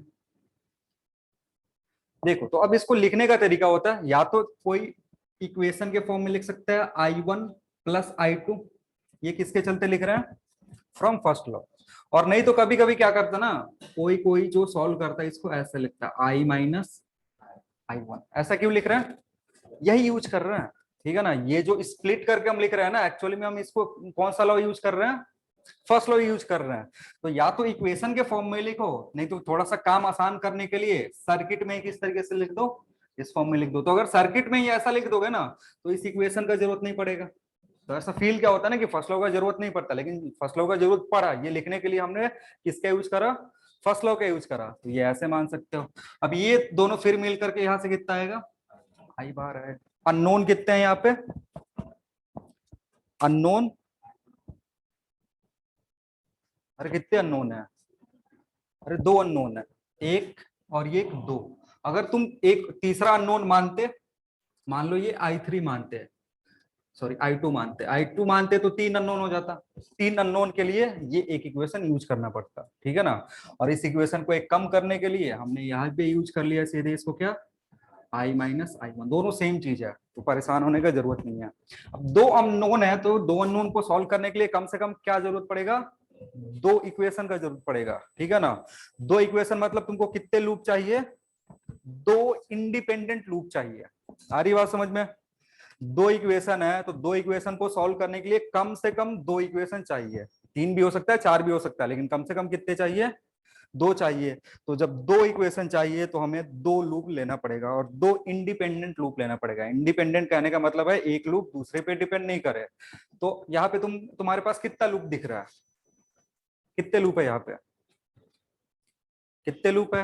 देखो, तो अब इसको लिखने का तरीका होता है, या तो कोई इक्वेशन के फॉर्म में लिख सकते हैं I1 प्लस I2, ये किसके चलते लिख रहे हैं? From first law. और नहीं तो कभी कभी क्या करता ना, कोई कोई जो सॉल्व करता है इसको ऐसे लिखता है I माइनस I1। ऐसा क्यों लिख रहे हैं? यही यूज कर रहे हैं, ठीक है ना। ये जो स्प्लिट करके हम लिख रहे हैं ना, एक्चुअली में हम इसको कौन सा लॉ यूज कर रहे हैं? फर्स्ट लॉ यूज कर रहे हैं। तो या तो इक्वेशन के फॉर्म में लिखो, नहीं तो थोड़ा सा काम आसान करने के लिए सर्किट में किस तरीके से लिख दो, इस फॉर्म में लिख दो। तो अगर सर्किट में ही ऐसा लिख दोगे ना, तो इस इक्वेशन का जरूरत नहीं पड़ेगा। तो ऐसा फील क्या होता है ना कि फर्स्ट लॉ का जरूरत नहीं पड़ता, लेकिन फर्स्ट लॉ का जरूरत पड़ा, ये लिखने के लिए हमने किसका यूज करा? फर्स्ट लॉ का यूज करा। तो ये ऐसे मान सकते हो। अब ये दोनों फिर मिल करके यहां से कितना आएगा? आई बार है। अननोन कितने हैं यहाँ पे? अननोन, अरे कितने अननोन है? अरे 2 अननोन है, एक और ये 2। अगर तुम एक तीसरा अननोन मानते, मान लो ये I3 मानते हैं, सॉरी I2 मानते, I2 मानते तो 3 अननोन हो जाता। 3 अननोन के लिए ये एक इक्वेशन यूज करना पड़ता, ठीक है ना। और इस इक्वेशन को एक कम करने के लिए हमने यहाँ पे यूज कर लिया सीधे इसको, क्या? I माइनस I1, दोनों सेम चीज है, तो परेशान होने का जरूरत नहीं है। अब 2 अननोन है, तो 2 अननोन को सॉल्व करने के लिए कम से कम क्या जरूरत पड़ेगा? 2 इक्वेशन का जरूरत पड़ेगा, ठीक है ना। 2 इक्वेशन मतलब तुमको कितने लूप चाहिए? 2 इंडिपेंडेंट लूप चाहिए। आ रही बात समझ में? 2 इक्वेशन है, तो 2 इक्वेशन को सॉल्व करने के लिए कम से कम 2 इक्वेशन चाहिए। 3 भी हो सकता है, 4 भी हो सकता है, लेकिन कम से कम कितने चाहिए? 2 चाहिए। तो जब 2 इक्वेशन चाहिए तो हमें 2 लूप लेना पड़ेगा, और 2 इंडिपेंडेंट लूप लेना पड़ेगा। इंडिपेंडेंट कहने का मतलब है एक लूप दूसरे पे डिपेंड नहीं करे। तो यहाँ पे तुम्हारे पास कितना लूप दिख रहा है? कितने लूप है यहाँ पे? कितने लूप है?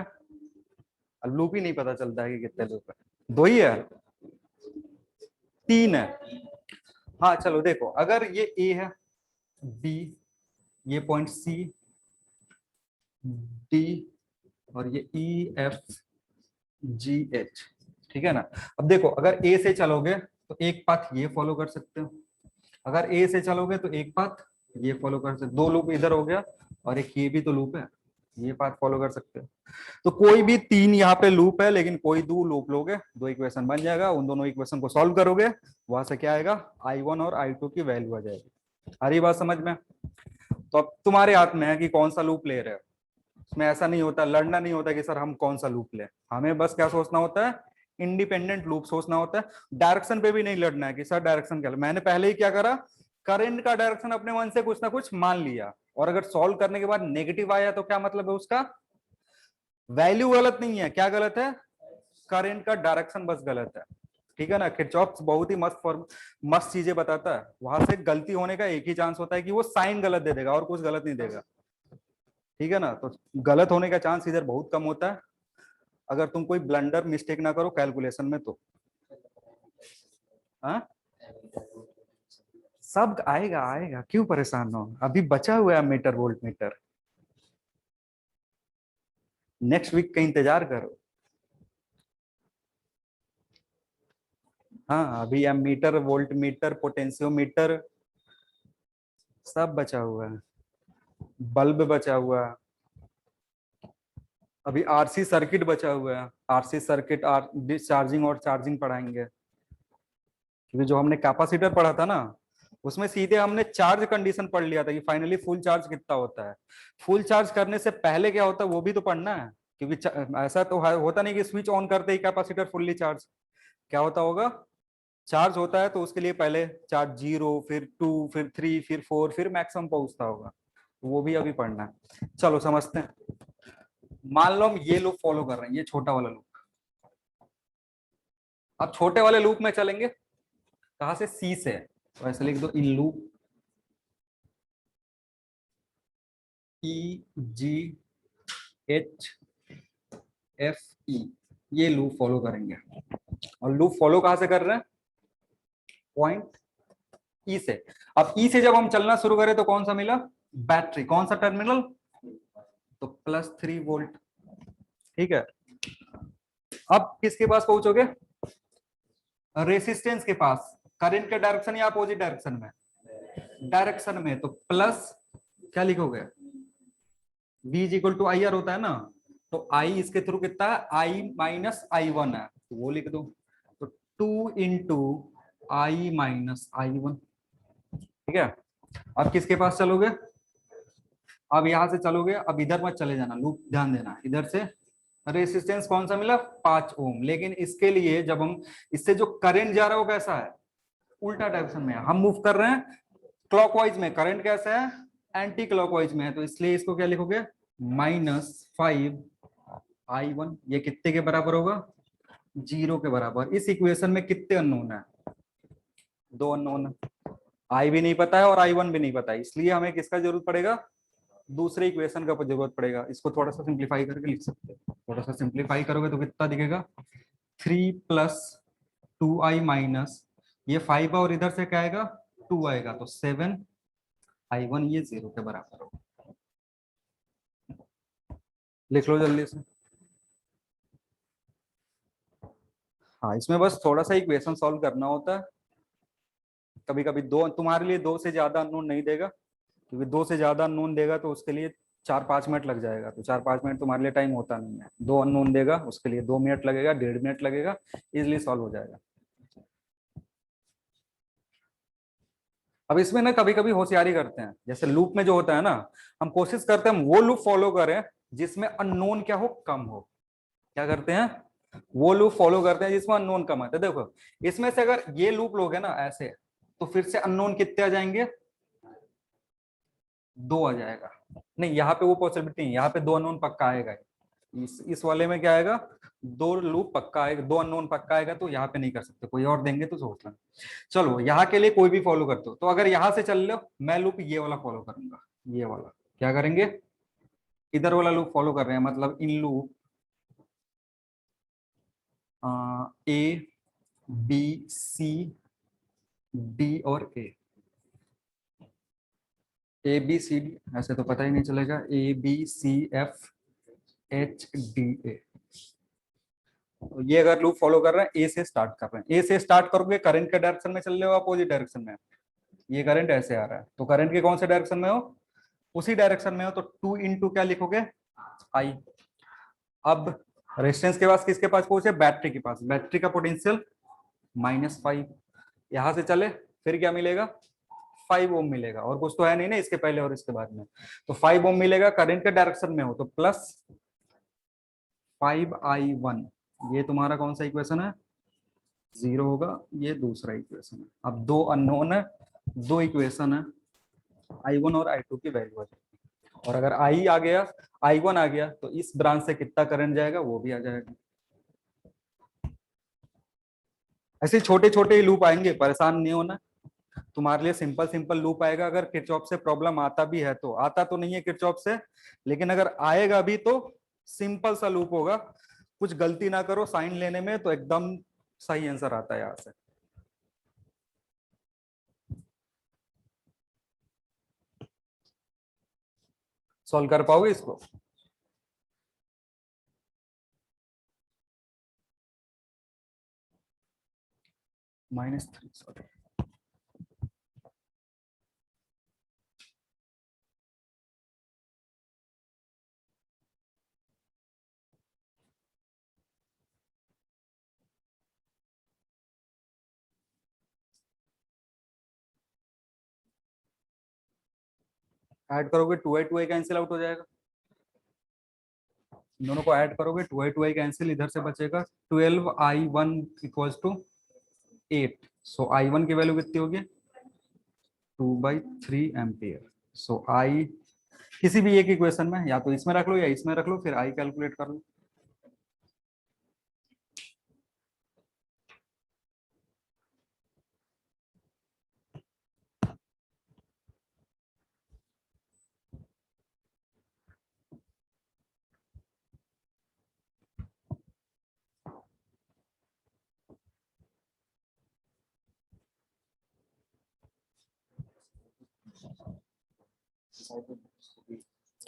अब लूप ही नहीं पता चलता है कि कितने लूप है। 2 ही है? 3 है? हाँ चलो देखो, अगर ये ए है, बी, ये पॉइंट सी, डी, और ये ई, एफ, जी, एच, ठीक है ना। अब देखो, अगर ए से चलोगे तो एक पाथ ये फॉलो कर सकते हो, अगर ए से चलोगे तो एक पाथ ये फॉलो कर सकते हो। 2 लूप इधर हो गया, और एक ये भी तो लूप है, ये पाथ फॉलो कर सकते हो। तो कोई भी 3 यहाँ पे लूप है, लेकिन कोई 2 लूप लोगे, 2 इक्वेशन बन जाएगा। उन दोनों इक्वेशन को सॉल्व करोगे, वहां से क्या आएगा? I1 और I2 की वैल्यू आ जाएगी। आ रही बात समझ में? तो अब तुम्हारे हाथ में है कि कौन सा लूप ले रहे हो। इसमें ऐसा नहीं होता, लड़ना नहीं होता कि सर हम कौन सा लूप लें। हमें बस क्या सोचना होता है? इंडिपेंडेंट लूप सोचना होता है। डायरेक्शन पे भी नहीं लड़ना है कि सर डायरेक्शन क्या। मैंने पहले ही क्या करा, करंट का डायरेक्शन अपने मन से कुछ ना कुछ मान लिया, और अगर सॉल्व करने के बाद नेगेटिव आया तो क्या मतलब है उसका? वैल्यू गलत नहीं है, क्या गलत है? करंट का डायरेक्शन बस गलत है, ठीक है ना। किरचॉफ बहुत ही मस्त चीजें बताता है। वहां से गलती होने का एक ही चांस होता है कि वो साइन गलत दे देगा, और कुछ गलत नहीं देगा, ठीक है ना। तो गलत होने का चांस इधर बहुत कम होता है, अगर तुम कोई ब्लंडर मिस्टेक ना करो कैलकुलेशन में तो। हाँ सब आएगा आएगा, क्यों परेशान हो, अभी बचा हुआ है meter voltmeter, next week का इंतजार करो। हाँ अभी एमीटर वोल्ट मीटर पोटेंशियोमीटर सब बचा हुआ है, बल्ब बचा हुआ है, अभी आरसी सर्किट बचा हुआ है, आरसी सर्किट आर डिस्चार्जिंग और चार्जिंग पढ़ाएंगे, क्योंकि जो हमने कैपेसिटर पढ़ा था ना उसमें सीधे हमने चार्ज कंडीशन पढ़ लिया था कि फाइनली फुल चार्ज कितना होता है, फुल चार्ज करने से पहले क्या होता है वो भी तो पढ़ना है, क्योंकि ऐसा तो होता नहीं कि स्विच ऑन करते ही कैपेसिटर फुल्ली चार्ज, क्या होता होगा, चार्ज होता है तो उसके लिए पहले चार्ज 0 फिर 2 फिर 3 फिर 4 फिर मैक्सिमम पहुंचता होगा, वो भी अभी पढ़ना है। चलो समझते हैं, मान लो हम ये लूप फॉलो कर रहे हैं, ये छोटा वाला लूप, अब छोटे वाले लूप में चलेंगे कहां से, सी से, तो ऐसे लिख दो इन लूप EGHFE, ये लूप फॉलो करेंगे, और लूप फॉलो कहां से कर रहे हैं, पॉइंट ई से। अब ई से जब हम चलना शुरू करें तो कौन सा मिला, बैटरी, कौन सा टर्मिनल, तो +3 वोल्ट, ठीक है। अब किसके पास पहुंचोगे, रेसिस्टेंस के पास, करंट के डायरेक्शन या अपोजिट डायरेक्शन में, डायरेक्शन में, तो प्लस क्या लिखोगे, V = IR होता है ना, तो I इसके थ्रू कितना है, I-I1 है, तो वो लिख दो, तो 2 × I-I1, ठीक है। अब किसके पास चलोगे, अब यहां से चलोगे, अब इधर मत चले जाना, लूप ध्यान देना, इधर से रेसिस्टेंस कौन सा मिला, 5 ओम, लेकिन इसके लिए जब हम इससे जो करंट जा रहा है वो कैसा है, उल्टा डायरेक्शन में है, हम मूव कर रहे हैं क्लॉकवाइज में, करंट कैसा है, एंटी क्लॉकवाइज में है, तो इसलिए इसको क्या लिखोगे, -5I1, ये कितने के बराबर होगा, 0 के बराबर। इस इक्वेशन में कितने अननोन है, 2 अननोन है, I भी नहीं पता है और I1 भी नहीं पता है, इसलिए हमें किसका जरूरत पड़ेगा, दूसरे इक्वेशन का जरूरत पड़ेगा। इसको थोड़ा सा सिंप्लीफाई करके लिख सकते हैं, थोड़ा सा सिंप्लीफाई करोगे तो कितना दिखेगा, 3 + 2I माइनस ये 5 और इधर से क्या आएगा, 2 आएगा, तो 7I1, ये 0 के बराबर होगा, लिख लो जल्दी से। हाँ इसमें बस थोड़ा सा इक्वेशन सॉल्व करना होता है, कभी कभी दो, तुम्हारे लिए 2 से ज्यादा अननोन नहीं देगा, क्योंकि 2 से ज्यादा अननोन देगा तो उसके लिए 4-5 मिनट लग जाएगा, तो 4-5 मिनट तुम्हारे लिए टाइम होता नहीं है, 2 अननोन देगा उसके लिए 2 मिनट लगेगा, 1.5 मिनट लगेगा, इजिली सॉल्व हो जाएगा। अब इसमें ना कभी कभी होशियारी करते हैं, जैसे लूप में जो होता है ना, हम कोशिश करते हैं हम वो लूप फॉलो करें जिसमें अननोन क्या हो, कम हो, क्या करते हैं, वो लूप फॉलो करते हैं जिसमें अननोन कम है। तो देखो इसमें से अगर ये लूप लोगे ना ऐसे, तो फिर से अननोन कितने आ जाएंगे, 2 आ जाएगा, नहीं यहाँ पे वो पॉसिबिलिटी नहीं, यहाँ पे 2 अननोन पक्का आएगा, इस वाले में क्या आएगा, 2 लूप पक्का आएगा, 2 अननोन पक्का आएगा, तो यहाँ पे नहीं कर सकते, कोई और देंगे तो सोच लेना। चलो यहाँ के लिए कोई भी फॉलो करते हो, तो अगर यहाँ से चल लो, मैं लूप ये वाला फॉलो करूंगा, ये वाला क्या करेंगे, इधर वाला लूप फॉलो कर रहे हैं, मतलब in loop A B C D और ABCD, ऐसे तो पता ही नहीं चलेगा, ABCFHDA, तो ये अगर लूप फॉलो कर रहे हैं, ए से स्टार्ट कर रहे हैं, ए से स्टार्ट करोगे, करंट के डायरेक्शन में चल रहे हो, अपोजिट डायरेक्शन में, ये करंट ऐसे आ रहा है, तो करंट के कौन से डायरेक्शन में हो, उसी डायरेक्शन में हो, तो 2 × क्या लिखोगे, I। अब रेजिस्टेंस के पास किसके पास पहुंचे, बैटरी के पास, बैटरी का पोटेंशियल -5, यहां से चले फिर क्या मिलेगा, 5 ओम मिलेगा, और कुछ तो है नहीं ना इसके पहले और इसके बाद में, तो 5 ओम मिलेगा, करंट के डायरेक्शन में हो तो +5I1, ये तुम्हारा कौन सा इक्वेशन है, 0 होगा, ये दूसरा इक्वेशन है। अब 2 अननोन है, 2 इक्वेशन है, I1 और I2 की वैल्यू आ जाएगी, और अगर I आ गया, I1 आ गया, तो इस ब्रांच से कितना करंट जाएगा वो भी आ जाएगा। ऐसे छोटे छोटे लूप आएंगे, परेशान नहीं होना, तुम्हारे लिए सिंपल सिंपल लूप आएगा, अगर किरचॉफ से प्रॉब्लम आता भी है, तो आता तो नहीं है किरचॉफ से, लेकिन अगर आएगा भी तो सिंपल सा लूप होगा, कुछ गलती ना करो साइन लेने में तो एकदम सही आंसर आता है यहाँ से। सॉल्व कर पाओगे इसको? -3 सॉरी। ऐड करोगे 2i कैंसिल आउट हो जाएगा, दोनों को ऐड करोगे 2i कैंसिल, इधर से बचेगा 12i1 equals to 8। So i1 की वैल्यू कितनी होगी? 2/3 एम्पियर। सो i किसी भी एक इक्वेशन में या तो इसमें रख लो या इसमें रख लो, फिर i कैलकुलेट कर लो।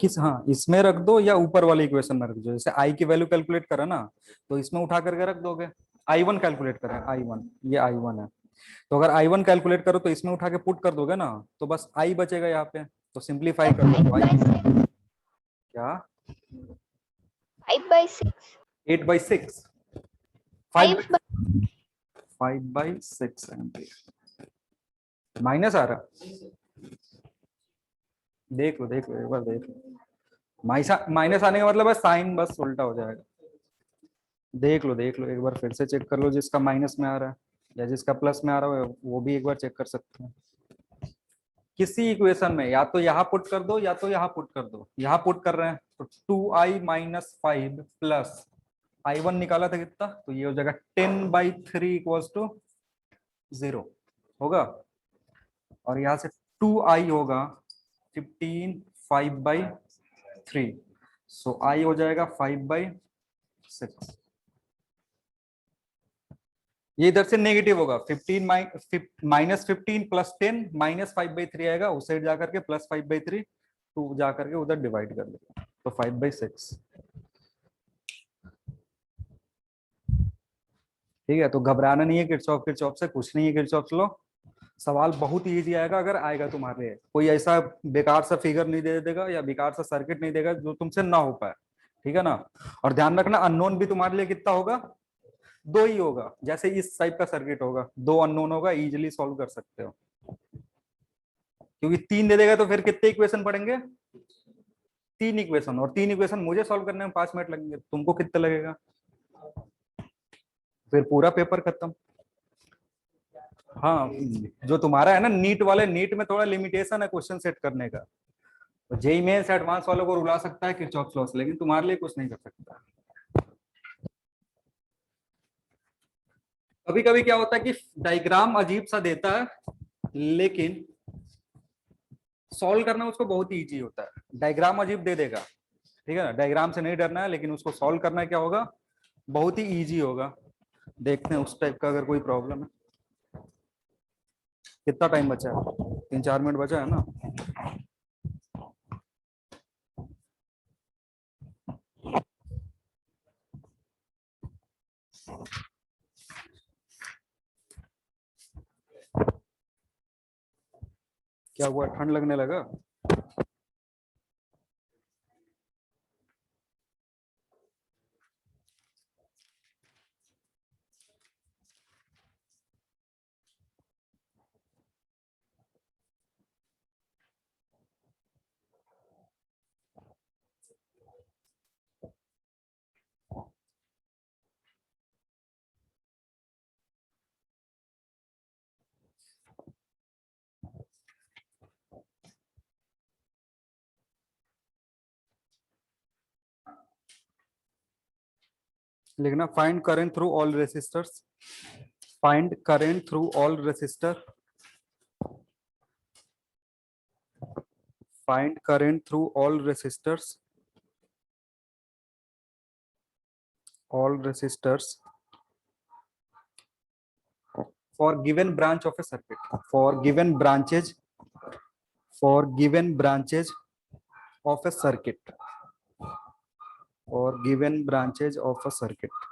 किस, हाँ इसमें रख दो या ऊपर वाले इक्वेशन में रख दो। जैसे i की वैल्यू कैलकुलेट करा ना, तो इसमें उठा करके रख दोगे। i1 कैलकुलेट करें, i1, ये i1 है, तो अगर i1 कैलकुलेट करो तो इसमें उठा के पुट कर दोगे ना, तो बस i बचेगा यहाँ पे, तो सिंप्लीफाई कर दो तो i क्या 5/6 8/6 5 5/6 एम्पियर माइनस आ रहा। देख लो एक बार देख लो, माइनस आने का मतलब है साइन बस उल्टा हो जाएगा। देख लो एक बार फिर से चेक कर लो, जिसका माइनस में आ रहा है या जिसका प्लस में आ रहा है वो भी एक बार चेक कर सकते हैं। किसी इक्वेशन में या तो यहाँ पुट कर दो या तो यहाँ पुट कर दो। यहाँ पुट कर रहे हैं तो 2i-5 प्लस i1 निकाला था कितना, तो ये हो जाएगा 10/3 इक्वल्स टू 0 होगा, और यहाँ से 2i होगा 15 5/3, सो i हो जाएगा 5/6। ये इधर से नेगेटिव होगा, 15 प्लस 10 -5/3 आएगा, उस साइड जाकर के +5/3, 2 जाकर के उधर डिवाइड कर देगा, तो 5/6। ठीक है, तो घबराना नहीं है, किरचॉफ से कुछ नहीं है, किरचॉफ लो। सवाल बहुत ही इजी आएगा अगर आएगा तुम्हारे लिए। कोई ऐसा बेकार सा फिगर नहीं दे देगा या बेकार सा सर्किट नहीं देगा जो तुमसे ना हो पाए, ठीक है ना। और ध्यान रखना अननोन भी तुम्हारे लिए कितना होगा, 2 ही होगा। जैसे इस टाइप का सर्किट होगा, 2 अननोन होगा, इजिली सॉल्व कर सकते हो। क्योंकि 3 दे देगा तो फिर कितने इक्वेशन पढ़ेंगे, 3 इक्वेशन, और 3 इक्वेशन मुझे सॉल्व करने में 5 मिनट लगेंगे, तुमको कितना लगेगा, फिर पूरा पेपर खत्म। हाँ, जो तुम्हारा है ना नीट वाले, नीट में थोड़ा लिमिटेशन है क्वेश्चन सेट करने का, तो जेई मेंस एडवांस वालों को रुला सकता है किरचॉफ लॉ से, लेकिन तुम्हारे लिए कुछ नहीं कर सकता। कभी कभी क्या होता है कि डायग्राम अजीब सा देता है, लेकिन सॉल्व करना उसको बहुत ही इजी होता है। डायग्राम अजीब दे देगा, ठीक है ना, डायग्राम से नहीं डरना है, लेकिन उसको सॉल्व करना क्या होगा, बहुत ही इजी होगा। देखते हैं उस टाइप का अगर कोई प्रॉब्लम है। कितना टाइम बचा है, 3-4 मिनट बचा है ना। क्या हुआ, ठंड लगने लगा? लिखना find current through all resistors, find current through all resistor, find current through all resistors, all resistors for given branch of a circuit, for given branches of a circuit or given branches of a circuit.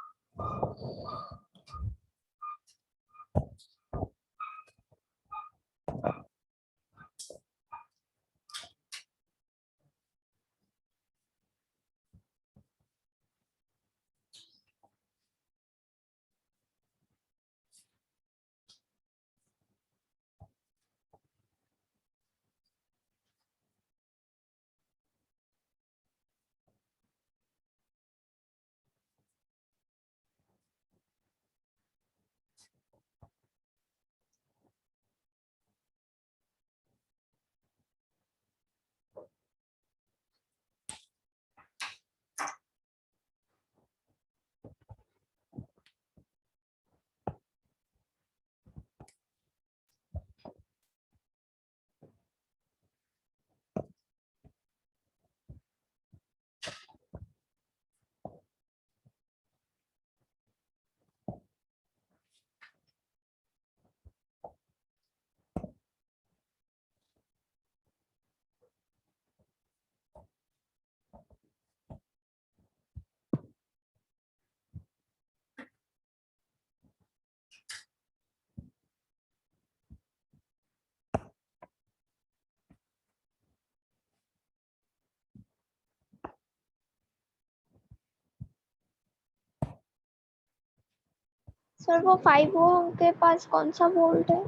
Sir वो 5 ओम के पास कौन सा volt है?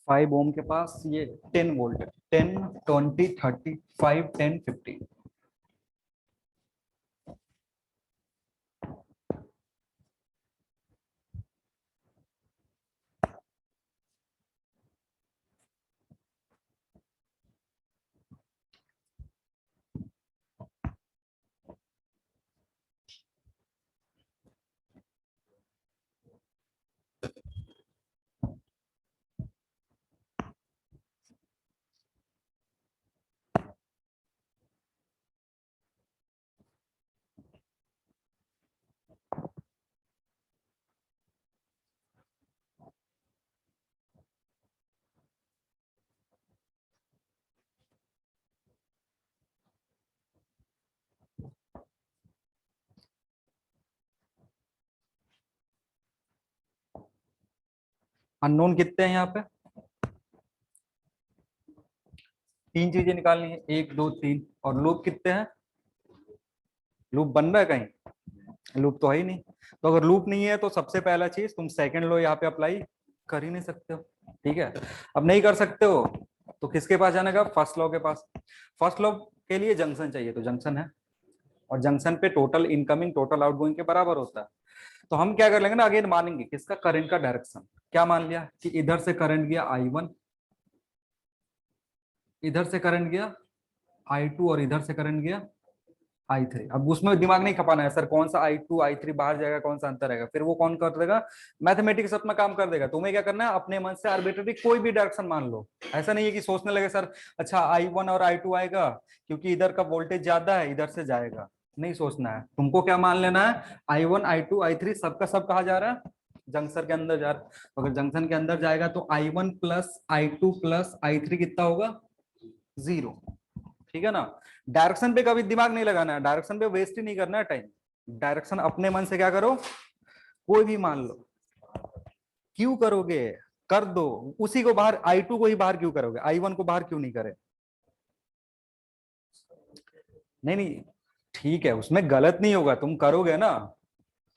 5 ओम के पास ये 10 volt है। 10, 20, 30, 5, 10, 15। Unknown कितने हैं यहाँ पे? 3 चीजें निकालनी है, 1, 2, 3। और लूप कितने हैं? लूप बन रहा है कहीं? लूप तो है ही नहीं। तो अगर लूप नहीं है तो सबसे पहला चीज तुम सेकंड लॉ यहाँ पे अप्लाई कर ही नहीं सकते हो। ठीक है, अब नहीं कर सकते हो तो किसके पास जाने का? फर्स्ट लॉ के पास। फर्स्ट लॉ के लिए जंक्शन चाहिए, तो जंक्शन है, और जंक्शन पे टोटल इनकमिंग टोटल आउटगोइंग के बराबर होता है। तो हम क्या कर लेंगे ना, अगेन मानेंगे किसका? करंट का डायरेक्शन। क्या मान लिया कि इधर से करंट गया I1, इधर से करंट गया I2, और इधर से करंट गया I3। अब उसमें दिमाग नहीं खपाना है सर कौन सा I2 I3 बाहर जाएगा, कौन सा अंतर रहेगा, फिर वो कौन कर देगा? मैथमेटिक्स अपना काम कर देगा। तुम्हें क्या करना है, अपने मन से आर्बिट्रेरी कोई भी डायरेक्शन मान लो। ऐसा नहीं है कि सोचने लगे सर अच्छा I1 और I2 आएगा क्योंकि इधर का वोल्टेज ज्यादा है, इधर से जाएगा। नहीं सोचना है, तुमको क्या मान लेना है? I1 I2 I3 सबका सब कहा जा रहा है? जंक्शन के अंदर जा रहा है। तो अगर जंक्शन के अंदर जाएगा तो I1 plus I2 plus I3 कितना होगा? 0। ठीक है ना? डायरेक्शन पे कभी दिमाग नहीं लगाना है, डायरेक्शन पे वेस्ट ही नहीं करना है टाइम। डायरेक्शन अपने मन से क्या करो, कोई भी मान लो। क्यों करोगे? कर दो उसी को बाहर, I2 को ही बाहर क्यों करोगे? I1 को बाहर क्यों नहीं करे? नहीं नहीं, ठीक है, उसमें गलत नहीं होगा, तुम करोगे ना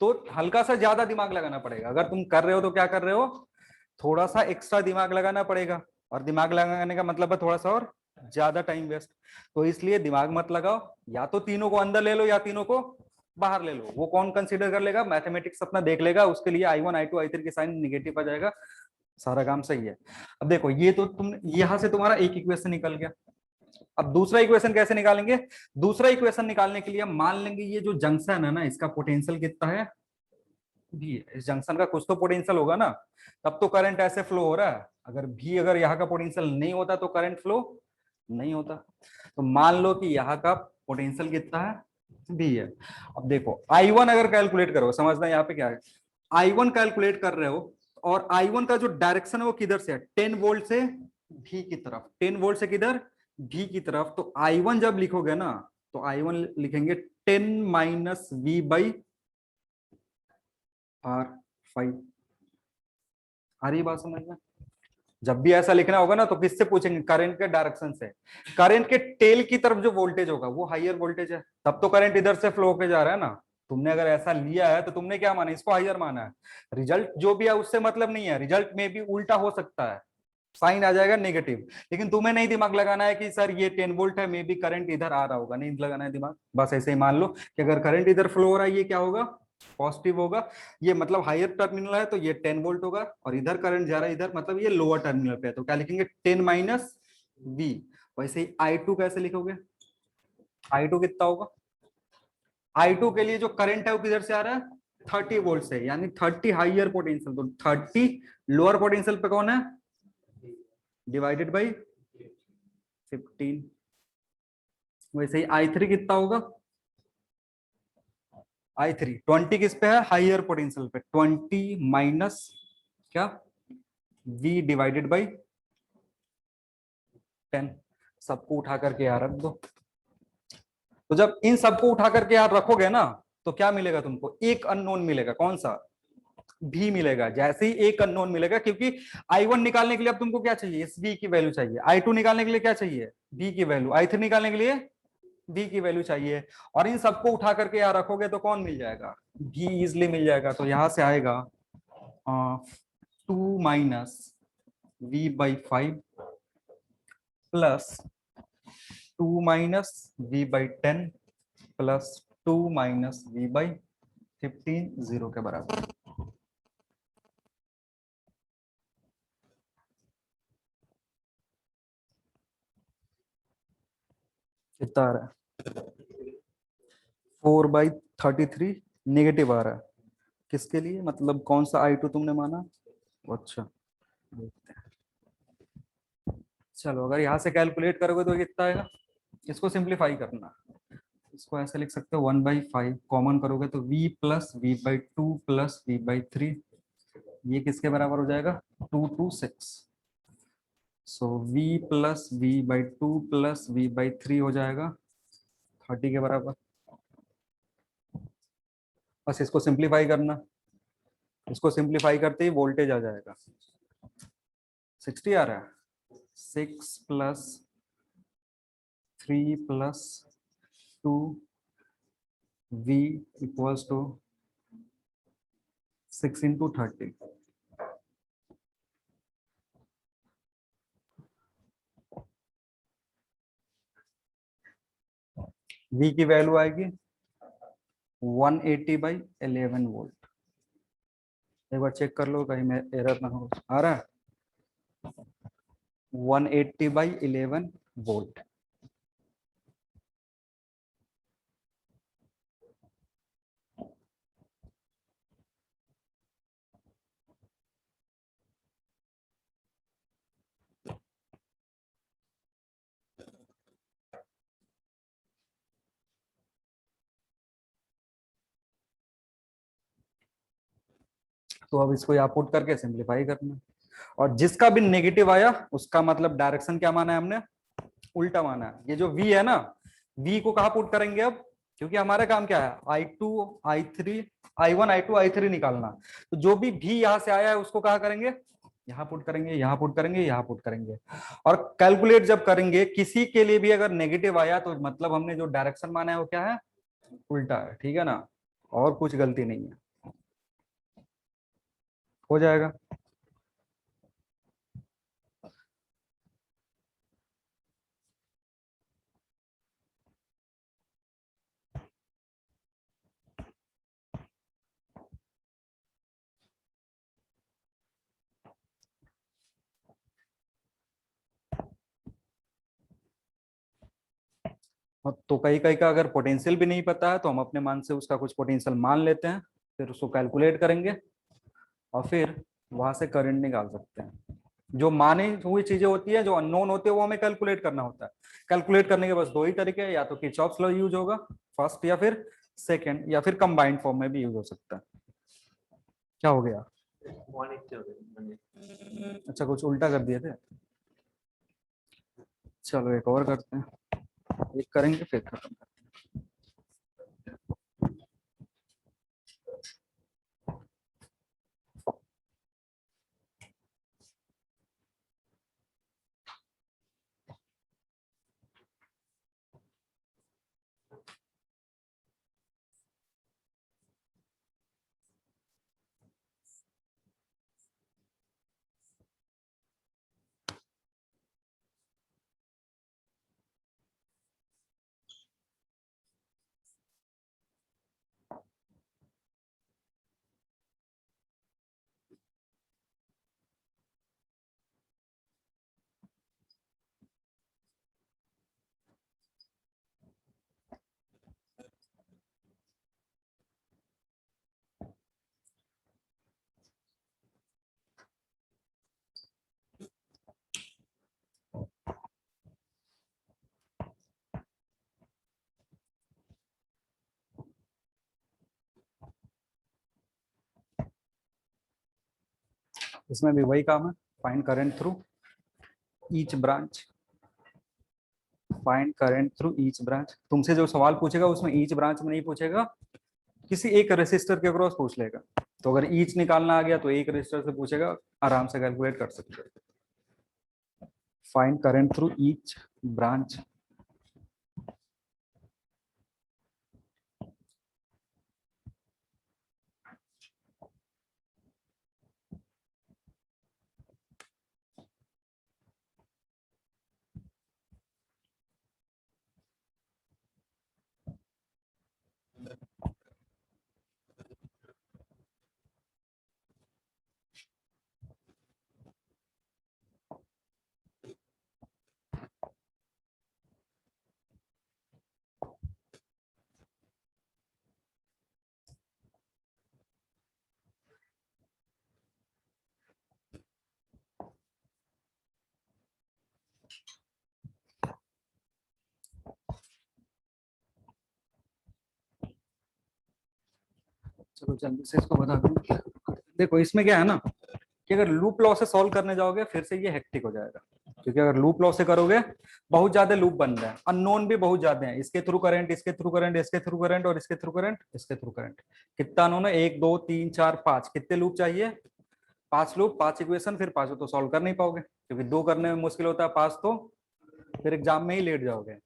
तो हल्का सा ज्यादा दिमाग लगाना पड़ेगा। अगर तुम कर रहे हो तो क्या कर रहे हो? थोड़ा सा एक्स्ट्रा दिमाग लगाना पड़ेगा, और दिमाग लगाने का मतलब है थोड़ा सा और ज्यादा टाइम वेस्ट। तो इसलिए दिमाग मत लगाओ, या तो तीनों को अंदर ले लो या तीनों को बाहर ले लो। वो कौन कंसीडर कर लेगा? मैथमेटिक्स अपना देख लेगा, उसके लिए I1 I2 I3 के साइन निगेटिव आ जाएगा, सारा काम सही है। अब देखो ये तो तुम यहां से तुम्हारा एक इक्वेशन निकल गया। अब दूसरा इक्वेशन कैसे निकालेंगे? दूसरा इक्वेशन निकालने के लिए मान लेंगे ये जो जंक्शन है ना, इसका पोटेंशियल कितना है? भी है। इस जंक्शन का कुछ तो पोटेंशियल होगा ना, तब तो करंट ऐसे फ्लो हो रहा है। अगर यहाँ का पोटेंशियल नहीं होता तो करंट फ्लो नहीं होता। तो मान लो कि यहाँ का पोटेंशियल कितना है? भी है। अब देखो I1 अगर कैलकुलेट करो, समझना यहाँ पे क्या है। I1 कैलकुलेट कर रहे हो, और I1 का जो डायरेक्शन है वो किधर से है? 10 वोल्ट से भी की तरफ। 10 वोल्ट से किधर? V की तरफ, तो I1 जब लिखोगे ना तो I1 लिखेंगे 10 माइनस V बाई R5। आ रही बात समझ में? जब भी ऐसा लिखना होगा ना तो किससे पूछेंगे? करंट के डायरेक्शन से। करंट के टेल की तरफ जो वोल्टेज होगा वो हायर वोल्टेज है, तब तो करंट इधर से फ्लो होके जा रहा है ना। तुमने अगर ऐसा लिया है तो तुमने क्या माना? इसको हायर माना है। रिजल्ट जो भी है उससे मतलब नहीं है, रिजल्ट में भी उल्टा हो सकता है, साइन आ जाएगा नेगेटिव। लेकिन तुम्हें नहीं दिमाग लगाना है कि सर ये 10 वोल्ट है, मे बी करंट इधर आ रहा होगा, नहीं लगाना है दिमाग। बस ऐसे ही मान लो कि अगर करंट इधर फ्लो हो रहा है, ये क्या होगा? पॉजिटिव होगा। ये मतलब हायर टर्मिनल है तो ये 10 वोल्ट होगा, और इधर करंट जा रहा है इधर, मतलब ये लोअर टर्मिनल पे है, तो क्या लिखेंगे? 10 माइनस वी। वैसे ही I2 कैसे लिखोगे? I2 कितना होगा? I2 के लिए जो करंट है वो किधर से आ रहा है? 30 वोल्ट से, यानी 30 हाइयर पोटेंशियल, तो 30 लोअर पोटेंशियल पे कौन है? Divided by 15। वैसे ही I3 कितना होगा? I3 20 किस पे है? हाइयर पोटेंशियल पे, 20 माइनस क्या? V divided by 10। सबको उठा करके यहाँ रख दो। तो जब इन सबको उठा करके यहाँ रखोगे ना तो क्या मिलेगा तुमको? एक अननोन मिलेगा। कौन सा? भी मिलेगा। जैसे ही एक अननोन मिलेगा, क्योंकि I1 निकालने के लिए अब तुमको क्या चाहिए? इस V की वैल्यू चाहिए। I2 निकालने के लिए क्या चाहिए? V की वैल्यू। I3 निकालने के लिए V की वैल्यू चाहिए। और इन सबको उठा करके यहाँ रखोगे तो कौन मिल जाएगा? V इजिली मिल जाएगा। तो यहां से आएगा 2 minus V by 5 plus 2 minus V by 10 plus 2 minus V by 15, 0 के बराबर। कितना आ रहा है? 4/33 नेगेटिव आ रहा है। किसके लिए? मतलब कौन सा I2 तुमने माना? अच्छा, देखते हैं। चलो, अगर यहाँ से कैलकुलेट करोगे तो कितना आएगा? इसको सिंप्लीफाई करना। इसको ऐसे लिख सकते हो 1/5, कॉमन करोगे तो V plus V/2 plus V/3, ये किसके बराबर हो जाएगा? 2 to 6। So V plus V/2 plus V/3 हो जाएगा 30 के बराबर। बस इसको सिंप्लीफाई करना। इसको सिंप्लीफाई करते ही वोल्टेज आ जाएगा 60 आ रहा है। 6 plus 3 plus 2 V equals to 6 into 30। V की वैल्यू आएगी 180/11 वोल्ट। एक बार चेक कर लो कहीं में एरर ना हो। आ रहा है 180/11 वोल्ट। तो अब इसको यहाँ पुट करके सिंप्लीफाई करना। और जिसका भी नेगेटिव आया उसका मतलब डायरेक्शन क्या माना है हमने? उल्टा माना है। ये जो V है ना, V को कहाँ पुट करेंगे अब? क्योंकि हमारा काम क्या है? I2 I3 I1 I2 I3 निकालना। तो जो भी V यहाँ से आया है उसको कहाँ करेंगे? यहाँ पुट करेंगे, यहाँ पुट करेंगे, यहाँ पुट करेंगे। और कैलकुलेट जब करेंगे किसी के लिए भी अगर नेगेटिव आया तो मतलब हमने जो डायरेक्शन माना है वो क्या है? उल्टा है। ठीक है ना? और कुछ गलती नहीं है। हो जाएगा। तो कई कई का अगर पोटेंशियल भी नहीं पता है तो हम अपने मान से उसका कुछ पोटेंशियल मान लेते हैं, फिर उसको कैलकुलेट करेंगे और फिर वहां से करंट निकाल सकते हैं। जो माने हुई चीजें होती है, जो अननोन होती है, वो हमें कैलकुलेट करना होता है। कैलकुलेट करने के बस दो ही तरीके हैं, या तो किरचॉफ्स लॉ यूज होगा फर्स्ट, या फिर सेकंड, या फिर कंबाइंड फॉर्म में भी यूज हो सकता है। क्या हो गया? अच्छा, कुछ उल्टा कर दिए थे। चलो एक और करते हैं, एक करेंगे फिर खत्म करते हैं। इसमें भी वही काम है, find current through each branch, find current through each branch. तुमसे जो सवाल पूछेगा उसमें ईच ब्रांच में नहीं पूछेगा, किसी एक रेसिस्टर के अक्रॉस पूछ लेगा। तो अगर ईच निकालना आ गया तो एक रेसिस्टर से पूछेगा, आराम से कैलकुलेट कर सकते हो। Find current through each branch. चलो जल्दी से इसको बता दूं। देखो इसमें क्या है ना, कि अगर लूप लॉ से सॉल्व करने जाओगे फिर से ये हेक्टिक हो जाएगा, क्योंकि अगर लूप लॉ से करोगे बहुत ज्यादा लूप बन रहे हैं, अननोन भी बहुत ज्यादा हैं, इसके थ्रू करंट, इसके थ्रू करंट, इसके थ्रू करंट और इसके थ्रू करंट, इसके थ्रू करंट। कितना अननोन है, 1 2 3 4 5, कितने लूप चाहिए, 5 लूप, 5 इक्वेशन, फिर 5 तो सॉल्व कर नहीं पाओगे, क्योंकि 2 करने में मुश्किल होता है, 5 तो फिर एग्जाम में ही लेट जाओगे।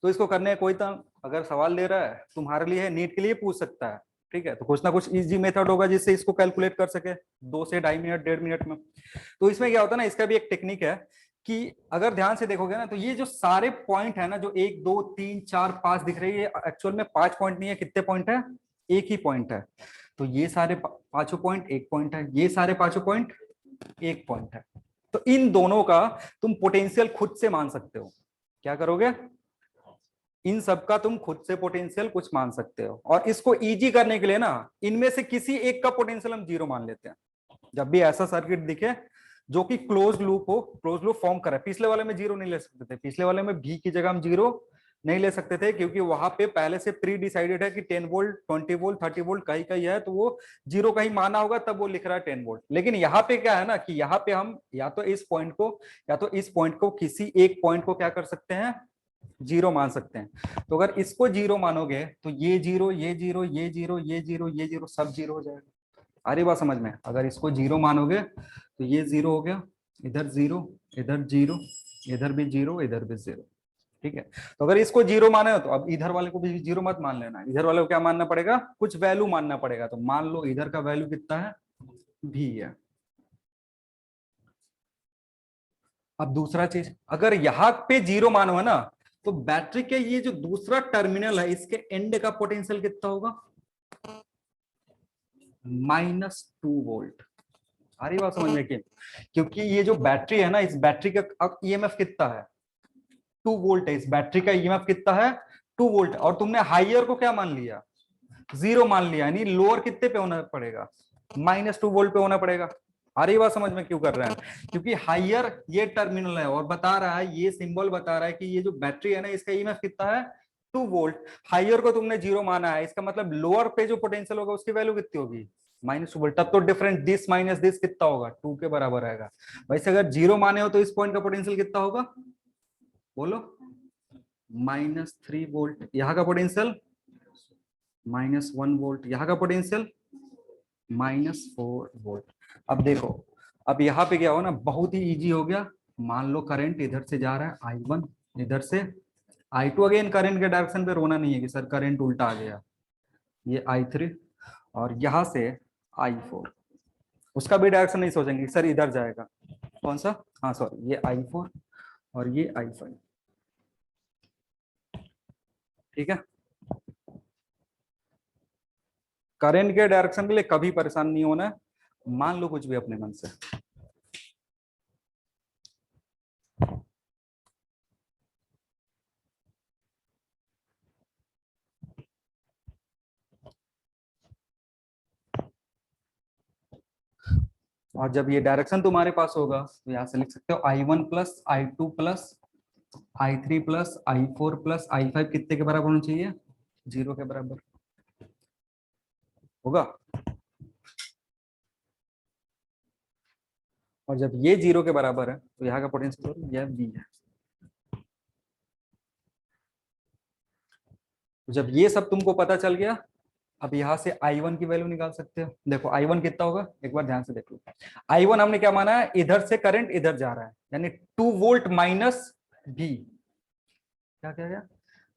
तो इसको करने कोई तो अगर सवाल ले रहा है तुम्हारे लिए है, नीट के लिए पूछ सकता है, ठीक है, तो कुछ ना कुछ इजी मेथड होगा जिससे इसको कैलकुलेट कर सके 2 से 2.5 मिनट 1.5 मिनट में। तो इसमें क्या होता है ना, इसका भी एक टेक्निक है कि अगर ध्यान से देखोगे ना, तो ये जो सारे पॉइंट है ना, जो 1 2 3 4 5 दिख रही है, एक्चुअल में 5 पॉइंट नहीं है, कितने पॉइंट है, एक ही पॉइंट है। तो ये सारे पांचों पॉइंट एक पॉइंट है, ये सारे पांचों पॉइंट एक पॉइंट है। तो इन दोनों का तुम पोटेंशियल खुद से मान सकते हो। क्या करोगे, इन सब का तुम खुद से पोटेंशियल कुछ मान सकते हो, और इसको इजी करने के लिए ना, इनमें से किसी एक का पोटेंशियल हम 0 मान लेते हैं। जब भी ऐसा सर्किट दिखे जो कि क्लोज लूप हो, क्लोज लूप फॉर्म करे, पिछले वाले में 0 नहीं ले सकते थे, पिछले वाले में भी की जगह हम 0 नहीं ले सकते थे, क्योंकि वहां पे पहले से प्री डिसाइडेड है कि 10 वोल्ट 20 वोल्ट 30 वोल्ट कहीं कहीं है, तो वो 0 कहीं माना होगा, तब वो लिख रहा है 10 वोल्ट। लेकिन यहाँ पे क्या है ना, कि यहाँ पे हम या तो इस पॉइंट को या तो इस पॉइंट को, किसी एक पॉइंट को क्या कर सकते हैं, 0 मान सकते हैं। तो अगर इसको 0 मानोगे तो ये 0 ये 0 ये 0 ये 0 ये 0 सब 0 हो जाएगा। आ रही बात समझ में, अगर इसको 0 मानोगे तो ये 0 हो गया, इधर 0 इधर 0 इधर भी 0 इधर भी 0, ठीक है। तो अगर इसको 0 माने हो तो अब इधर वाले को भी 0 मत मान लेना, इधर वाले को क्या मानना पड़ेगा, कुछ वैल्यू मानना पड़ेगा। तो मान लो इधर का वैल्यू कितना है, भी है। अब दूसरा चीज, अगर यहाँ पे 0 मानो है ना, तो बैटरी के ये जो दूसरा टर्मिनल है, इसके एंड का पोटेंशियल कितना होगा, -2 वोल्ट। आ रही बात समझ में कि, क्योंकि ये जो बैटरी है ना, इस बैटरी का ईएमएफ कितना है, 2 वोल्ट है। इस बैटरी का ईएमएफ कितना है, 2 वोल्ट। और तुमने हाइयर को क्या मान लिया, 0 मान लिया, यानी लोअर कितने पे होना पड़ेगा, -2 वोल्ट पे होना पड़ेगा। आ रही बात समझ में, क्यों कर रहे हैं, क्योंकि हाइयर ये टर्मिनल है, और बता रहा है, ये सिंबल बता रहा है कि ये जो बैटरी है ना, इसका ईएमएफ कितना है, 2 वोल्ट। हाइयर को तुमने 0 माना है, इसका मतलब लोअर पे जो पोटेंशियल होगा उसकी वैल्यू कितनी होगी, -2 वोल्ट। तब तो डिफरेंस दिस माइनस दिस कितना होगा, 2 के बराबर आएगा। वैसे अगर 0 माने हो तो इस पॉइंट का पोटेंशियल कितना होगा, बोलो, -3 वोल्ट। यहाँ का पोटेंशियल -1 वोल्ट, यहाँ का पोटेंशियल -4 वोल्ट। अब देखो, अब यहाँ पे क्या हो ना, बहुत ही इजी हो गया। मान लो करंट इधर से जा रहा है I1, इधर से I2। अगेन करंट के डायरेक्शन पे रोना नहीं है कि सर करंट उल्टा आ गया। ये I3 और यहाँ से I4, उसका भी डायरेक्शन नहीं सोचेंगे सर इधर जाएगा। कौन सा, हाँ सॉरी, ये I4 और ये I5। ठीक है, करंट के डायरेक्शन के लिए कभी परेशान नहीं होना है, मान लो कुछ भी अपने मन से। और जब ये डायरेक्शन तुम्हारे पास होगा तो यहाँ से लिख सकते हो I1 plus I2 plus I3 plus I4 plus I5 कितने के बराबर होना चाहिए, 0 के बराबर होगा। और जब ये 0 के बराबर है तो यहाँ का पोटेंशियल यह V है। जब ये सब तुमको पता चल गया, अब यहाँ से I1 की वैल्यू निकाल सकते हो। देखो I1 कितना होगा, एक बार ध्यान से देख लो। I1 हमने क्या माना है, इधर से करंट इधर जा रहा है, यानी 2 वोल्ट माइनस V। क्या क्या क्या,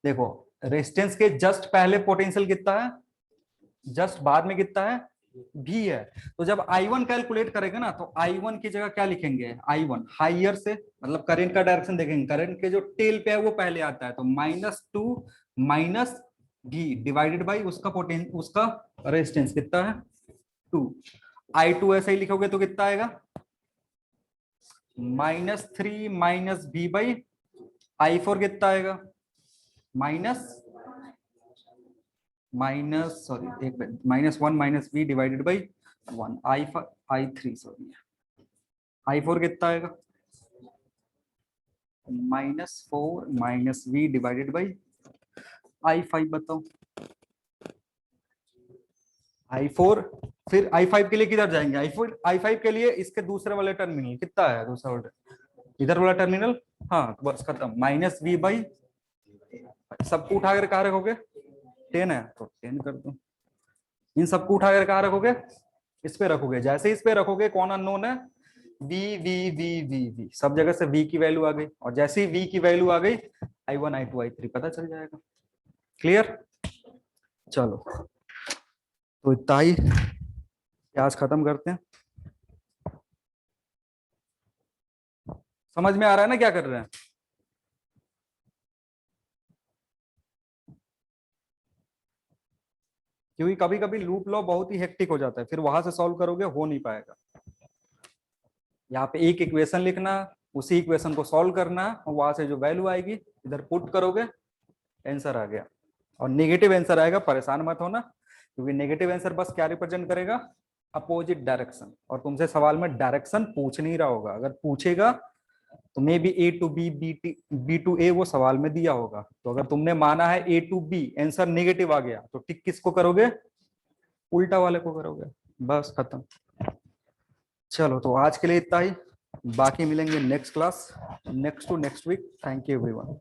देखो रेजिस्टेंस के जस्ट पहले पोटेंशियल कितना है, जस्ट बाद में कितना है, V है। तो जब I1 कैलकुलेट करेगा ना, तो I1 की जगह क्या लिखेंगे, I1 हाइयर से, मतलब करंट का डायरेक्शन देखेंगे, करंट के जो टेल पे है वो पहले आता है, तो -2 माइनस V डिवाइडेड बाई उसका उसका रेजिस्टेंस कितना है 2। I2 ऐसे ही लिखोगे तो कितना आएगा, -3 माइनस V बाई I4 कितना आएगा, -1 minus V divided by 1। I3 sorry, I4 कितना आएगा, -4 minus V divided by I5। बताओ I4, फिर I5 के लिए किधर जाएंगे, I5 के लिए इसके दूसरे वाले टर्मिनल कितना है, दूसरा वाला इधर वाला टर्मिनल, हाँ तो बस खत्म, -V बाई, सबको उठाकर कहाँ रखोगे, 10 है तो 10 कर दो। इन सबको उठाकर कहाँ रखोगे, इस पे रखोगे। जैसे इस पे रखोगे कौन अननोन है, V V V V V, सब जगह से V की वैल्यू आ गई। और जैसे ही V की वैल्यू आ गई, I1 I2 I3 पता चल जाएगा। क्लियर, चलो तो इतना ही, आज खत्म करते हैं। समझ में आ रहा है ना क्या कर रहे हैं, क्योंकि कभी कभी लूप लॉ बहुत ही हेक्टिक हो जाता है, फिर वहां से सॉल्व करोगे हो नहीं पाएगा। यहाँ पे एक इक्वेशन लिखना, उसी इक्वेशन को सॉल्व करना, और वहां से जो वैल्यू आएगी इधर पुट करोगे, आंसर आ गया। और नेगेटिव आंसर आएगा, परेशान मत होना, क्योंकि नेगेटिव आंसर बस क्या रिप्रेजेंट करेगा, अपोजिट डायरेक्शन। और तुमसे सवाल में डायरेक्शन पूछ नहीं रहा होगा, अगर पूछेगा तो may be A to B, B to A वो सवाल में दिया होगा। तो अगर तुमने माना है A to B answer negative आ गया, तो टिक किसको करोगे, उल्टा वाले को करोगे, बस खत्म। चलो तो आज के लिए इतना ही, बाकी मिलेंगे next class, next to next week. Thank you everyone.